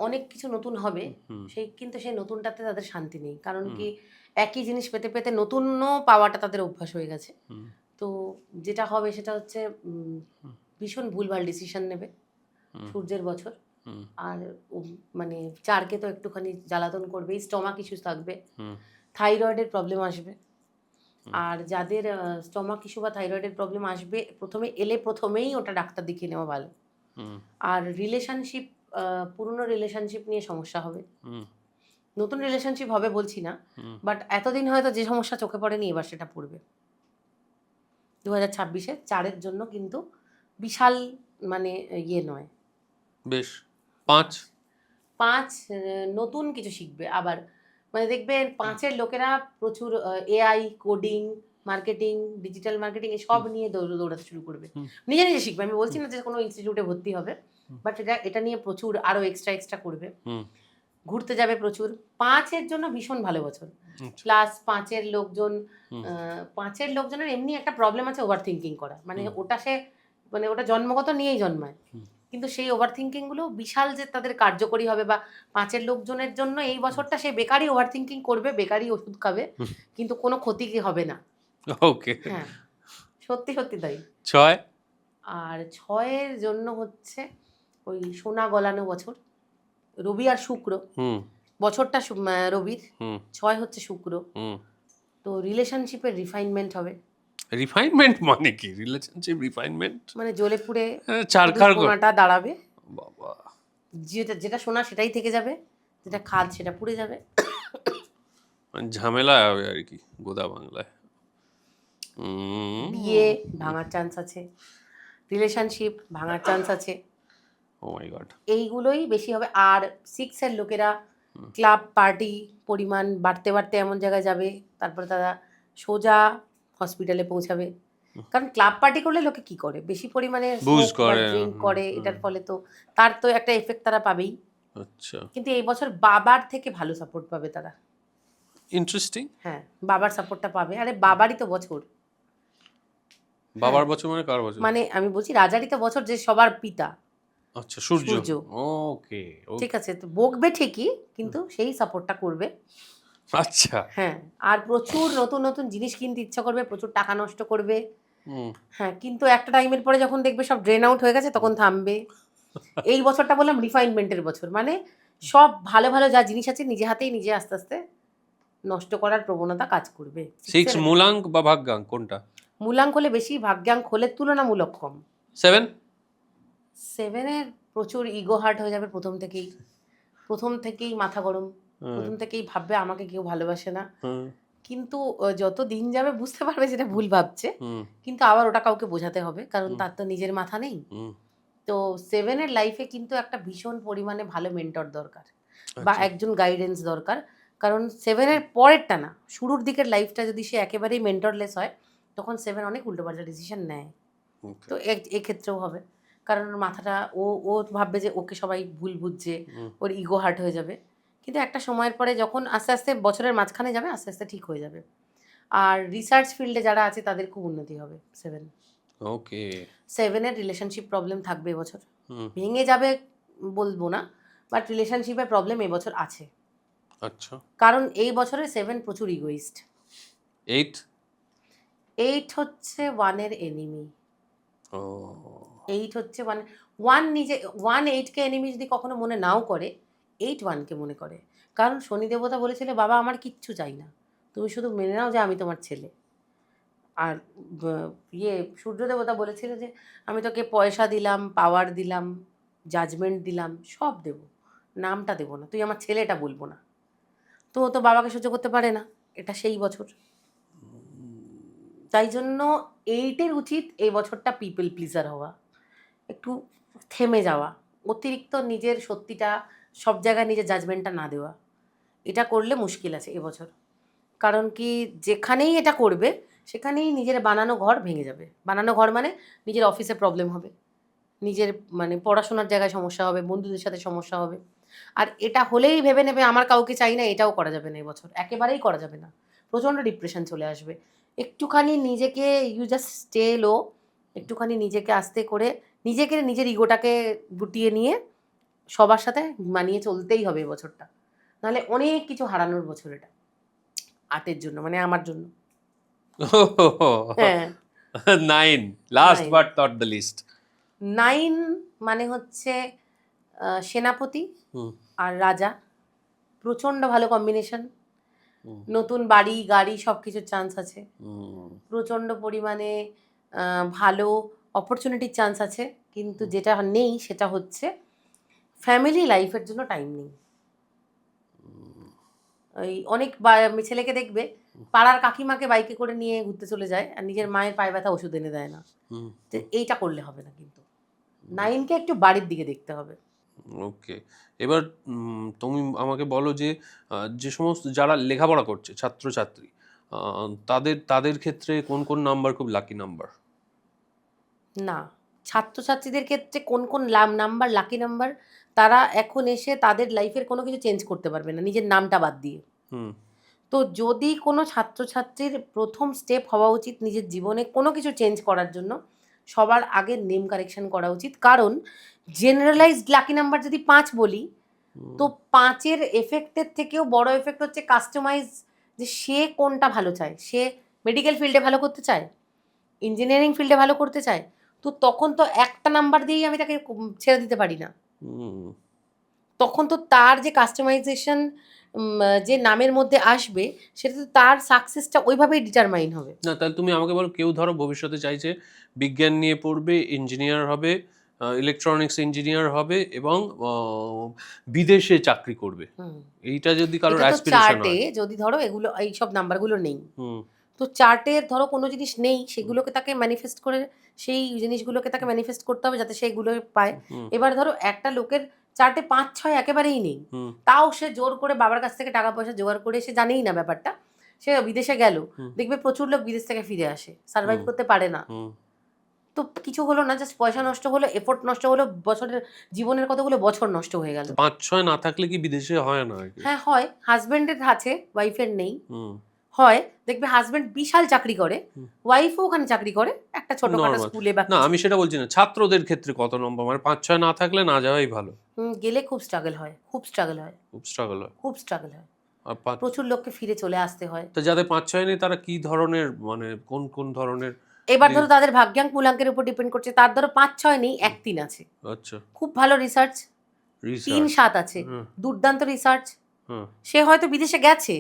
অনেক কিছু নতুন হবে, কিন্তু সেই নতুনটাতে তাদের শান্তি নেই, কারণ কি একই জিনিস পেতে পেতে নতুনও পাওয়াটা তাদের অভ্যাস হয়ে গেছে। তো যেটা হবে সেটা হচ্ছে ভীষণ ভুলভাল ডিসিশন নেবে সূর্যের বছর। আর মানে 4কে তো একটুখানি জ্বালাতন করবেই, স্টমাক ইস্যুস থাকবে, থাইরয়েডের প্রবলেম আসবে। আর যাদের স্টমাক ইস্যু বা থাইরয়েডের প্রবলেম আসবে, প্রথমেই ওটা ডাক্তার দেখিয়ে নেওয়া ভালো। আর রিলেশনশিপ, পুরনো রিলেশনশিপ নিয়ে সমস্যা হবে, নতুন রিলেশনশিপ হবে বলছি না, বাট এতদিন হয়তো যে সমস্যা চোখে পড়েনি এবার সেটা পড়বে 2026-এ। 4-এর জন্য কিন্তু বিশাল মানে ইয়ে নয়। বেশ। 5 নতুন কিছু শিখবে আবার, মানে দেখবে 5-এর লোকেরা প্রচুর AI, coding, marketing, digital marketing এসব নিয়ে দৌড়াতে শুরু করবে, নিজে নিজে শিখবে। আমি বলছি না যে কোনো ইনস্টিটিউটে ভর্তি হবে, বাট এটা নিয়ে প্রচুর আরো এক্সট্রা করবে, ঘুরতে যাবে প্রচুর। 5-এর জন্য ভীষণ ভালো বছর। প্লাস 5-এর লোকজনের এমনি একটা প্রবলেম আছে, ওভার থিঙ্কিং করা, মানে ওটা জন্মগত নিয়েই জন্মায়, কিন্তু সেই ওভার থিঙ্কিং গুলো বিশাল যে তাদের কার্যকরী হবে, বা 5-এর লোকজনের জন্য এই বছরটা সে বেকারই ওভার থিঙ্কিং করবে, বেকারই ওষুধ খাবে, কিন্তু কোনো ক্ষতি হবে না। ওকে। হ্যাঁ, সত্যি তাই। 6। আর 6-এর জন্য হচ্ছে ওই সোনা গলানো বছর, রবি আর শুক্র, বছরটা রবির, 6 হচ্ছে শুক্র, তো রিলেশনশিপের রিফাইনমেন্ট হবে। রিফাইনমেন্ট মানে কি? রিলেশনশিপ রিফাইনমেন্ট মানে জ্বলে পুড়ে চারখার সোনাটা দাঁড়াবে, বাবা, যেটা সোনা সেটাই থেকে যাবে, যেটা খাদ সেটা পুড়ে যাবে, ঝামেলা হবে আর কি গোদা বাংলায়। বিয়ে ভাঙার চান্স আছে, রিলেশনশিপ ভাঙার চান্স আছে, ও মাই গড, এইগুলোই বেশি হবে। আর 6-এর লোকেরা ক্লাব পার্টি পরিমাণ বাড়তে এমন জায়গায় যাবে, তারপরে তারা সোজা হসপিটালে পৌঁছাবে, কারণ ক্লাব পার্টি করলে লোকে কি করে, বেশি পরিমাণে ড্রিঙ্ক করে, এটার ফলে তো তার তো একটা এফেক্ট তারা পাবেই। আচ্ছা, কিন্তু এই বছর বাবার থেকে ভালো সাপোর্ট পাবে তারা। ইন্টারেস্টিং। হ্যাঁ, বাবার সাপোর্টটা পাবে। আরে বাবারই তো বছর। বাবার বছর মানে কার বছর? মানে আমি বলছি রাজারই তো বছর, যে সবার পিতা আচ্ছা, সূর্য। সূর্য। ওকে। ঠিক আছে, তো বকবে ঠিকই, কিন্তু সেই সাপোর্টটা করবে। আচ্ছা। হ্যাঁ, আর প্রচুর নতুন নতুন জিনিস কিনতে ইচ্ছা করবে, প্রচুর টাকা নষ্ট করবে। হুম। হ্যাঁ, কিন্তু একটা টাইমের পরে যখন দেখবে সব ড্রেন আউট হয়ে গেছে তখন থামবে। এই বছরটা বললাম রিফাইনমেন্টের বছর, মানে সব ভালো ভালো যা জিনিস আছে নিজে হাতেই নিজে আস্তে আস্তে নষ্ট করার প্রবণতা কাজ করবে। 6 মূলাঙ্ক বা ভাগ্যাঙ্ক কোনটা? মূলাঙ্ক হলে বেশি, ভাগ্যাঙ্ক হলে তুলনামূলক কম। 7? 7-এর প্রচুর ইগো হার্ট হয়ে যাবে প্রথম থেকেই মাথা গরম, প্রথম থেকেই ভাববে আমাকে কেউ ভালোবাসে না। কিন্তু যত দিন যাবে বুঝতে পারবে যেটা ভুল ভাবছে, কিন্তু আবার ওটা কাউকে বোঝাতে হবে, কারণ তার তো নিজের মাথা নেই। তো 7-এর লাইফে কিন্তু একটা ভীষণ পরিমাণে ভালো মেন্টর দরকার, বা একজন গাইডেন্স দরকার। কারণ 7-এর পরেরটা না, শুরুর দিকের লাইফটা যদি সে একেবারেই মেন্টরলেস হয়, তখন 7 অনেক উল্টোপাল্টা ডিসিশন নেয়। তো এক্ষেত্রেও হবে, কারণ ওর মাথাটা ও ও ভাববে যে ওকে সবাই ভুল বুঝছে, ওর ইগো হার্ট হয়ে যাবে। কিন্তু একটা সময়ের পরে যখন আস্তে আস্তে বছরের মাঝখানে যাবে, আস্তে আস্তে ঠিক হয়ে যাবে। আর রিসার্চ ফিল্ডে যারা আছে তাদের খুব উন্নতি হবে 7। ওকে। 7-এর রিলেশনশিপ প্রবলেম থাকবে এবছর, ভেঙে যাবে বলবো না, বাট রিলেশনশিপের প্রবলেম এবছর আছে। আচ্ছা। কারণ এই বছরে 7 প্রচুর ইগোইস্ট। 8? 8 হচ্ছে 1-এর এনিমি। ও। 8 হচ্ছে 1 নিজে 1 8-কে এনিমি যদি কখনো মনে নাও করে, 8 1-কে মনে করে। কারণ শনি দেবতা বলেছিল বাবা আমার কিচ্ছু চাই না, তুমি শুধু মেনে নাও যে আমি তোমার ছেলে। আর সূর্য দেবতা বলেছিল যে আমি তোকে পয়সা দিলাম, পাওয়ার দিলাম, জাজমেন্ট দিলাম, সব দেব, নামটা দেবো না, তুই আমার ছেলে এটা বলবো না। তো ও তো বাবাকে সহ্য করতে পারে না, এটা সেই বছর। তাই জন্য 8-এর উচিত এই বছরটা পিপল প্লিজার হওয়া, একটু থেমে যাওয়া, অতিরিক্ত নিজের সত্যিটা সব জায়গায় নিজের জাজমেন্টটা না দেওয়া। এটা করলে মুশকিল আছে এবছর। কারণ কি, যেখানেই এটা করবে সেখানেই নিজের বানানো ঘর ভেঙে যাবে। বানানো ঘর মানে নিজের অফিসে প্রবলেম হবে, নিজের মানে পড়াশোনার জায়গায় সমস্যা হবে, বন্ধুদের সাথে সমস্যা হবে। আর এটা হলেই ভেবে নেবে আমার কাউকে চাই না, এটাও করা যাবে না এবছর, একেবারেই করা যাবে না। প্রচণ্ড ডিপ্রেশন চলে আসবে। একটুখানি নিজেকে ইউ জাস্ট স্টে লো, একটুখানি নিজেকে আস্তে করে নিজের ইগোটাকে গুটিয়ে নিয়ে সবার সাথে মানিয়ে চলতেই হবে এবছরটা, নাহলে অনেক কিছু হারানোর বছর এটা 8-এর জন্য, মানে আমার জন্য। হ্যাঁ, 9, last 9 but not the least. 9 মানে হচ্ছে সেনাপতি আর রাজা, প্রচণ্ড ভালো কম্বিনেশন। নতুন বাড়ি গাড়ি সব কিছুর চান্স আছে, প্রচণ্ড পরিমাণে ভালো অপরচুনিটির চান্স আছে। কিন্তু যেটা নেই সেটা হচ্ছে ফ্যামিলি লাইফের জন্য টাইম নেই। ওই অনেক ছেলেকে দেখবে পাড়ার কাকিমাকে বাইকে করে নিয়ে ঘুরতে চলে যায়, আর নিজের মায়ের পায়ে ব্যথা ওষুধ এনে দেয় না। তো এইটা করলে হবে না, কিন্তু 9-কে একটু বাড়ির দিকে দেখতে হবে। ওকে, এবার তুমি আমাকে বলো যে যে সমস্ত যারা লেখাপড়া করছে ছাত্রছাত্রী, তাদের ক্ষেত্রে কোন কোন নাম্বার খুব লাকি নাম্বার? না, ছাত্রছাত্রীদের ক্ষেত্রে কোন কোন নাম্বার লাকি নাম্বার, তারা এখন এসে তাদের লাইফের কোনো কিছু চেঞ্জ করতে পারবে না নিজের নামটা বাদ দিয়ে। তো যদি কোনো ছাত্রছাত্রীর প্রথম স্টেপ হওয়া উচিত নিজের জীবনে কোনো কিছু চেঞ্জ করার জন্য, সবার আগে নেম কারেকশন করা উচিত। কারণ জেনারেলাইজড লাকি নাম্বার যদি 5 বলি, তো 5-এর এফেক্টের থেকেও বড় এফেক্ট হচ্ছে কাস্টমাইজ, যে সে কোনটা ভালো চায়। সে মেডিকেল ফিল্ডে ভালো করতে চায়, ইঞ্জিনিয়ারিং ফিল্ডে ভালো করতে চায়, তো তখন তো একটা নাম্বার দিয়েই আমি তাকে ছেড়ে দিতে পারি না। তখন তো তার যে কাস্টমাইজেশন যে নামের মধ্যে আসবে, সেটা তো তার সাকসেসটা ওইভাবেই ডিটারমাইন হবে। না, তাহলে তুমি আমাকে বলো, কেউ ধরো ভবিষ্যতে চাইছে বিজ্ঞান নিয়ে পড়বে, ইঞ্জিনিয়ার হবে, ইলেকট্রনিক্স ইঞ্জিনিয়ার হবে এবং বিদেশে চাকরি করবে, এইটা যদি কারোর অ্যাসপিরেশন হয়, যদি ধরো এগুলো এই সব নাম্বারগুলো নেই, তো চার্টে ধরো কোনো জিনিস নেই, সেগুলোকে তাকে ম্যানিফেস্ট করে, সেই জিনিসগুলোকে তাকে ম্যানিফেস্ট করতে হবে যাতে সেইগুলো পায়। এবার ধরো একটা লোকের চার্টে 5-6 একেবারেই নেই, তাও সে জোর করে বাবার কাছ থেকে টাকা পয়সা জোগাড় করে, সে জানেই না ব্যাপারটা, সে বিদেশে গেল, দেখবে প্রচুর লোক বিদেশ থেকে ফিরে আসে, সার্ভাইভ করতে পারে না। তো কিছু হলো না, জাস্ট পয়সা নষ্ট হলো, এফোর্ট নষ্ট হলো, বছরের জীবনের কতগুলো বছর নষ্ট হয়ে গেল। 5-6 না থাকলে কি বিদেশে হয় না আর কি? হ্যাঁ হয়, হাজবেন্ডের আছে, ওয়াইফের নেই। হুম, হয়, দেখবে হাজবেন্ড বিশাল চাকরি করে, ওয়াইফও ওখানে চাকরি করে একটা ছোটখাটো নরমাল। স্কুলে বা না কিছু। আমি সেটা বলছি না, ছাত্রদের ক্ষেত্রে কত নম্বর, মানে 5-6 না থাকলে না যাওয়াই ভালো। গেলে খুব স্ট্রাগল হয়, খুব স্ট্রাগল হয়, খুব স্ট্রাগল হয়। খুব স্ট্রাগল হয়। আর প্রচুর লোককে ফিরে চলে আসতে হয়। তো যাদের 5-6 নেই তারা কি ধরনের, মানে কোন কোন ধরনের? এবার ধরো তাদের ভাগ্যাঙ্ক মূলাঙ্কের উপর ডিপেন্ড করছে, তার ধরো 5-6 নেই, 1-3 আছে, আচ্ছা, খুব ভালো রিসার্চ, রিসার্চ। 3-7 আছে, দুর্দান্ত রিসার্চ। সে হয়তো বিদেশে গেছে,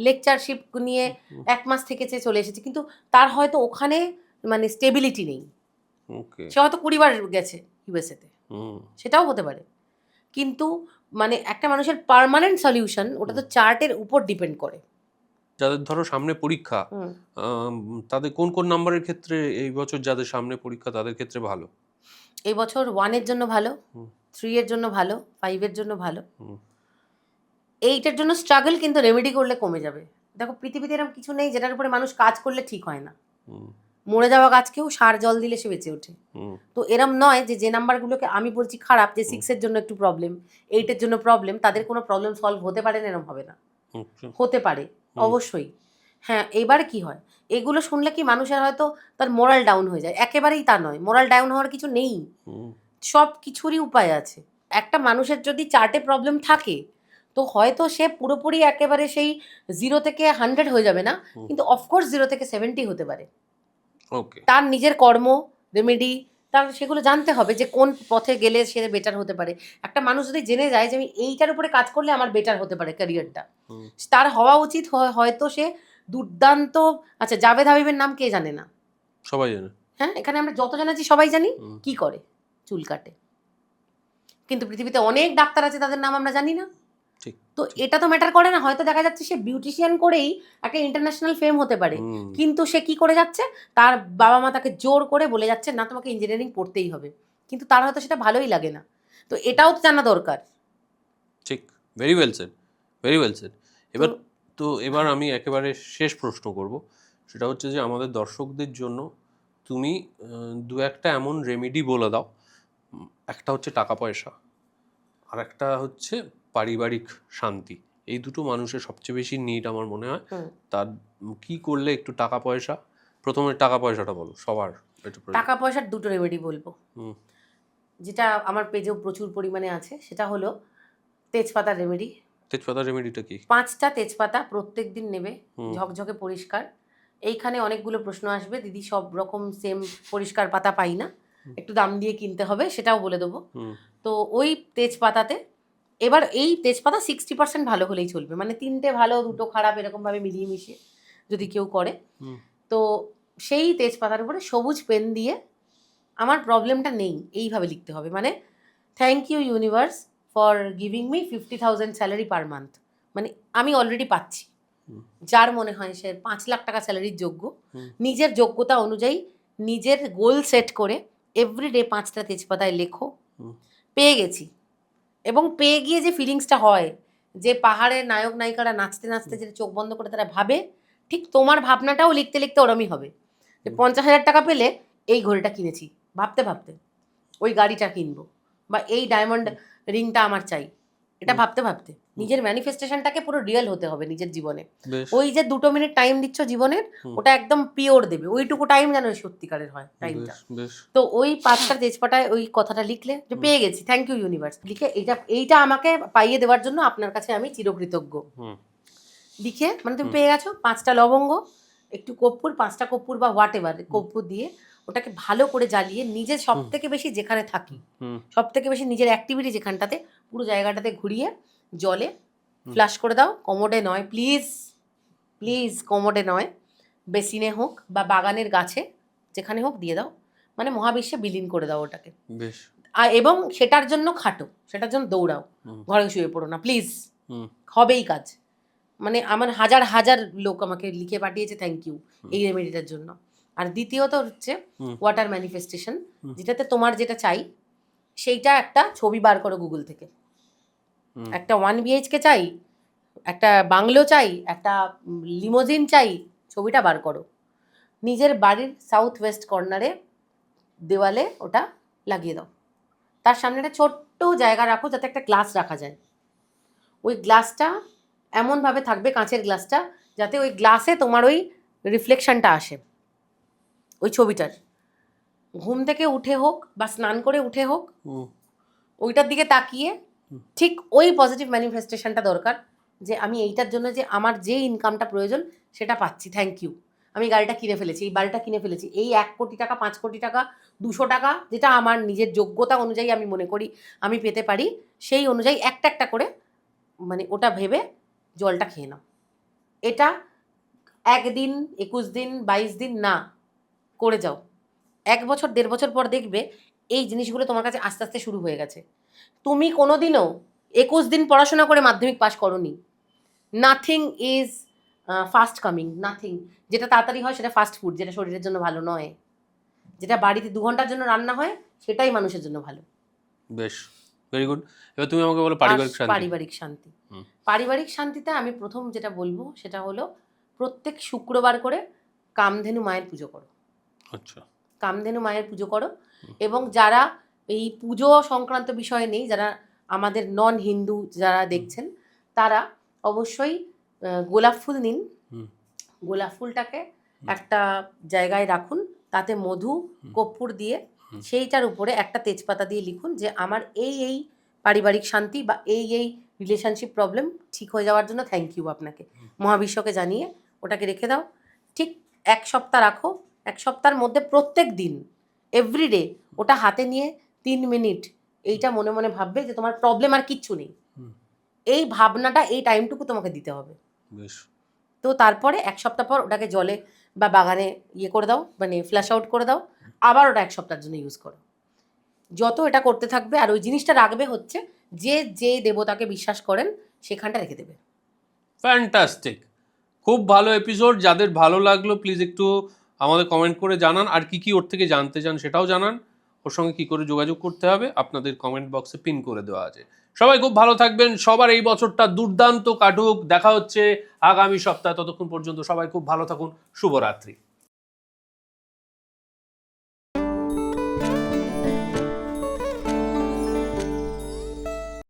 লেকচারশিপ নিয়ে 1 মাস থেকেছে, চলে এসেছে, কিন্তু তার হয়তো ওখানে মানে স্টেবিলিটি নেই। ওকে। সে হয়তো 20 বার গেছে ইউএসএতে, সেটাও হতে পারে। কিন্তু মানে একটা মানুষের পার্মানেন্ট সলিউশন ওটা তো চার্টের উপর ডিপেন্ড করে। যাদের ধরো সামনে পরীক্ষা, তাদের কোন কোন নাম্বারের ক্ষেত্রে এই বছর যাদের সামনে পরীক্ষা তাদের ক্ষেত্রে ভালো? এই বছর 1-এর জন্য ভালো, 3-এর জন্য ভালো, 5-এর জন্য ভালো, 8-এর জন্য স্ট্রাগল, কিন্তু রেমেডি করলে কমে যাবে। দেখো পৃথিবীতে এরকম কিছু নেই যেটার উপরে মানুষ কাজ করলে ঠিক হয় না। মরে যাওয়া গাছকেও সার জল দিলে সে বেঁচে ওঠে। তো এরম নয় যে নাম্বারগুলোকে আমি বলছি খারাপ, যে 6-এর জন্য একটু প্রবলেম, 8-এর জন্য প্রবলেম, তাদের কোনো প্রবলেম সলভ হতে পারে না, এরম হবে না, হতে পারে অবশ্যই। হ্যাঁ, এবার কি হয়, এগুলো শুনলে কি মানুষের হয়তো তার মোরাল ডাউন হয়ে যায়, একেবারেই তা নয়, মোরাল ডাউন হওয়ার কিছু নেই, সব কিছুরই উপায় আছে। একটা মানুষের যদি চার্টে প্রবলেম থাকে তো হয়তো সে পুরোপুরি একেবারে সেই 0 থেকে 100 হয়ে যাবে না, কিন্তু অফকোর্স 0 থেকে 70 হতে পারে। ওকে। তার নিজের কর্ম, রেমেডি, তার সেগুলো জানতে হবে যে কোন পথে গেলে সে বেটার হতে পারে। একটা মানুষ যদি জেনে যায় যে আমি এইটার উপরে কাজ করলে আমার বেটার হতে পারে ক্যারিয়ারটা, তার হওয়া উচিত হয়তো সে দুর্দান্ত। আচ্ছা, জাভেদ হাবিবের নাম কে জানে না? সবাই জানে। হ্যাঁ, এখানে আমরা যত জানাচ্ছি সবাই জানি। কি করে? চুল কাটে। কিন্তু পৃথিবীতে অনেক ডাক্তার আছে, তাদের নাম আমরা জানি না। তো এটা তো ম্যাটার করে না, হয়তো দেখা যাচ্ছে সে বিউটিশিয়ান করেই একটা ইন্টারন্যাশনাল ফেম হতে পারে, কিন্তু সে কি করে যাচ্ছে, তার বাবা মা তাকে জোর করে বলে যাচ্ছে না তোমাকে ইঞ্জিনিয়ারিং পড়তেই হবে, কিন্তু তার হয়তো সেটা ভালোই লাগে না। তো এটাও তো জানা দরকার। ঠিক, very well said, very well said. এবার আমি একেবারে শেষ প্রশ্ন করব, সেটা হচ্ছে যে আমাদের দর্শকদের জন্য তুমি 2-1টা এমন রেমেডি বলে দাও। একটা হচ্ছে টাকা পয়সা, আর একটা হচ্ছে পারিবারিক শান্তি। এই দুটো মানুষের সবচেয়ে বেশি নিড আমার মনে হয়। তার কি করলে একটু টাকা পয়সা, প্রথমে টাকা পয়সাটা বলো সবার। টাকা পয়সার দুটো রেমেডি বলবো, যেটা আমার পেজেও প্রচুর পরিমাণে আছে, সেটা হলো তেজপাতার রেমেডি। তেজপাতা রেমেডিটা কি? 5টা তেজপাতা প্রত্যেক দিন নেবে, ঝকঝকে পরিষ্কার। এইখানে অনেকগুলো প্রশ্ন আসবে, দিদি সব রকম সেম পরিষ্কার পাতা পাই না, একটু দাম দিয়ে কিনতে হবে, সেটাও বলে দেবো। তো ওই তেজপাতাতে, এবার এই তেজপাতা 60% ভালো হলেই চলবে, মানে 3টে ভালো 2টো খারাপ এরকমভাবে মিলিয়ে মিশিয়ে যদি কেউ করে। তো সেই তেজপাতার উপরে সবুজ পেন দিয়ে আমার প্রবলেমটা নেই এইভাবে লিখতে হবে, মানে thank you universe for giving me 50,000 salary per month, মানে আমি অলরেডি পাচ্ছি। যার মনে হয় সে 5 লাখ টাকা স্যালারির যোগ্য, নিজের যোগ্যতা অনুযায়ী নিজের গোল সেট করে এভরিডে 5টা তেজপাতায় লেখো পেয়ে গেছি। এবং পেয়ে গিয়ে যে ফিলিংসটা হয়, যে পাহাড়ের নায়ক নায়িকারা নাচতে নাচতে যেটা চোখ বন্ধ করে তারা ভাবে, ঠিক তোমার ভাবনাটাও লিখতে লিখতে ওরমই হবে, যে 50,000 টাকা পেলে এই ঘড়িটা কিনেছি, ভাবতে ভাবতে ওই গাড়িটা কিনবো, বা এই ডায়মন্ড রিংটা আমার চাই, এটা ভাবতে ভাবতে নিজের ম্যানিফেস্টেশনটাকে পুরো রিয়েল হতে হবে নিজের জীবনে। ওই যে 2 মিনিট টাইম দিচ্ছ জীবনের, ওটা একদম পিওর দেবে, ওইটুকু টাইম যেন সত্যিকারের হয় টাইমটা। তো ওই 5টা তেজপাতায় ওই কথাটা লিখলে, যে পেয়ে গেছি, থ্যাংক ইউ ইউনিভার্স, লিখে এইটা আমাকে পাইয়ে দেওয়ার জন্য আপনার কাছে আমি চিরকৃতজ্ঞ, লিখে মানে তুমি পেয়ে গেছো। 5টা লবঙ্গ, একটু কর্পূর, 5টা কর্পূর বা হোয়াট এভার কর্পূর দিয়ে ওটাকে ভালো করে জ্বালিয়ে নিজের সব থেকে বেশি যেখানে থাকি, সব থেকে বেশি নিজের অ্যাক্টিভিটি যেখানটাতে, পুরো জায়গাটাতে ঘুরিয়ে জলে ফ্লাশ করে দাও। কমোডে নয় প্লিজ, প্লিজ কমোডে নয়, বেসিনে হোক বা বাগানের গাছে যেখানে হোক দিয়ে দাও, মানে মহাবিশ্বে বিলীন করে দাও ওটাকে। এবং সেটার জন্য খাটো, সেটার জন্য দৌড়াও, ঘরে শুয়ে পড়ো না প্লিজ, হবেই কাজ। মানে আমার হাজার হাজার লোক আমাকে লিখে পাঠিয়েছে থ্যাংক ইউ এই রেমেডিটার জন্য। আর দ্বিতীয়ত হচ্ছে ওয়াটার ম্যানিফেস্টেশন, যেটাতে তোমার যেটা চাই সেইটা একটা ছবি বার করো গুগল থেকে, একটা 1 BHK চাই, একটা বাংলো চাই, একটা লিমোজিন চাই, ছবিটা বার করো, নিজের বাড়ির সাউথ ওয়েস্ট কর্নারে দেওয়ালে ওটা লাগিয়ে দাও। তার সামনে একটা ছোট্ট জায়গা রাখো যাতে একটা গ্লাস রাখা যায়। ওই গ্লাসটা এমনভাবে থাকবে, কাঁচের গ্লাসটা, যাতে ওই গ্লাসে তোমার ওই রিফ্লেকশনটা আসে ওই ছবিটার। ঘুম থেকে উঠে হোক বা স্নান করে উঠে হোক, ওইটার দিকে তাকিয়ে ঠিক ওই পজিটিভ ম্যানিফেস্টেশনটা দরকার, যে আমি এইটার জন্য যে আমার যে ইনকামটা প্রয়োজন সেটা পাচ্ছি, থ্যাংক ইউ। আমি গাড়িটা কিনে ফেলেছি, এই বাড়িটা কিনে ফেলেছি, এই 1 কোটি টাকা, 5 কোটি টাকা, 200 টাকা, যেটা আমার নিজের যোগ্যতা অনুযায়ী আমি মনে করি আমি পেতে পারি, সেই অনুযায়ী একটা একটা করে মানে ওটা ভেবে জলটা খেয়ে নাও। এটা 1 দিন, 21 দিন, 22 দিন না করে যাও। 1 বছর 1.5 বছর পর দেখবে এই জিনিসগুলো তোমার কাছে আস্তে আস্তে শুরু হয়ে গেছে। তুমি কোনোদিনও 21 দিন পড়াশোনা করে মাধ্যমিক পাশ করোনি। Nothing is fast coming, nothing. যেটা তাড়াতাড়ি হয় সেটা ফাস্ট ফুড, যেটা শরীরের জন্য ভালো নয়। যেটা বাড়িতে 2 ঘন্টার জন্য রান্না হয় সেটাই মানুষের জন্য ভালো। বেশ, ভেরি গুড। এবার তুমি আমাকে বলো পারিবারিক শান্তি। পারিবারিক শান্তি, পারিবারিক শান্তিতে আমি প্রথম যেটা বলবো সেটা হলো প্রত্যেক শুক্রবার করে কামধেনু মায়ের পুজো করো। আচ্ছা, কামধেনু মায়ের পুজো করো। এবং যারা এই পুজো সংক্রান্ত বিষয়ে নেই, যারা আমাদের নন হিন্দু যারা দেখছেন, তারা অবশ্যই গোলাপ ফুল নিন। গোলাপ ফুলটাকে একটা জায়গায় রাখুন, তাতে মধু কর্পূর দিয়ে সেইটার উপরে একটা তেজপাতা দিয়ে লিখুন যে আমার এই এই পারিবারিক শান্তি বা এই এই রিলেশনশিপ প্রবলেম ঠিক হয়ে যাওয়ার জন্য থ্যাংক ইউ আপনাকে, মহাবিশ্বকে জানিয়ে ওটাকে রেখে দাও। ঠিক 1 সপ্তাহ রাখো। 1 সপ্তাহের মধ্যে প্রত্যেক দিন এভরিডে ওটা হাতে নিয়ে 3 মিনিট এইটা মনে মনে ভাববে যে তোমার প্রবলেম আর কিচ্ছু নেই। এই ভাবনাটা, এই টাইমটুকু তোমাকে দিতে হবে। বেশ। তো তারপরে 1 সপ্তাহ পর ওটাকে জলে বা বাগানে ইয়ে করে দাও, মানে ফ্ল্যাশ আউট করে দাও। আবার ওটা 1 সপ্তাহের জন্য ইউজ করো। যত এটা করতে থাকবে, আর ওই জিনিসটা রাখবে হচ্ছে যে যে দেবতাকে বিশ্বাস করেন সেখানটা রেখে দেবে। ফ্যান্টাস্টিক, খুব ভালো এপিসোড। যাদের ভালো লাগলো প্লিজ একটু আমাদের কমেন্ট করে জানান, আর কি কি ওর থেকে জানতে চান সেটাও জানান। ওর সঙ্গে কি করে যোগাযোগ করতে হবে আপনাদের কমেন্ট বক্সে পিন করে দেওয়া আছে। সবাই খুব ভালো থাকবেন, সবার এই বছরটা দুর্দান্ত কাটুক। দেখা হচ্ছে আগামী সপ্তাহে, ততক্ষণ পর্যন্ত সবাই খুব ভালো থাকুন। শুভরাত্রি।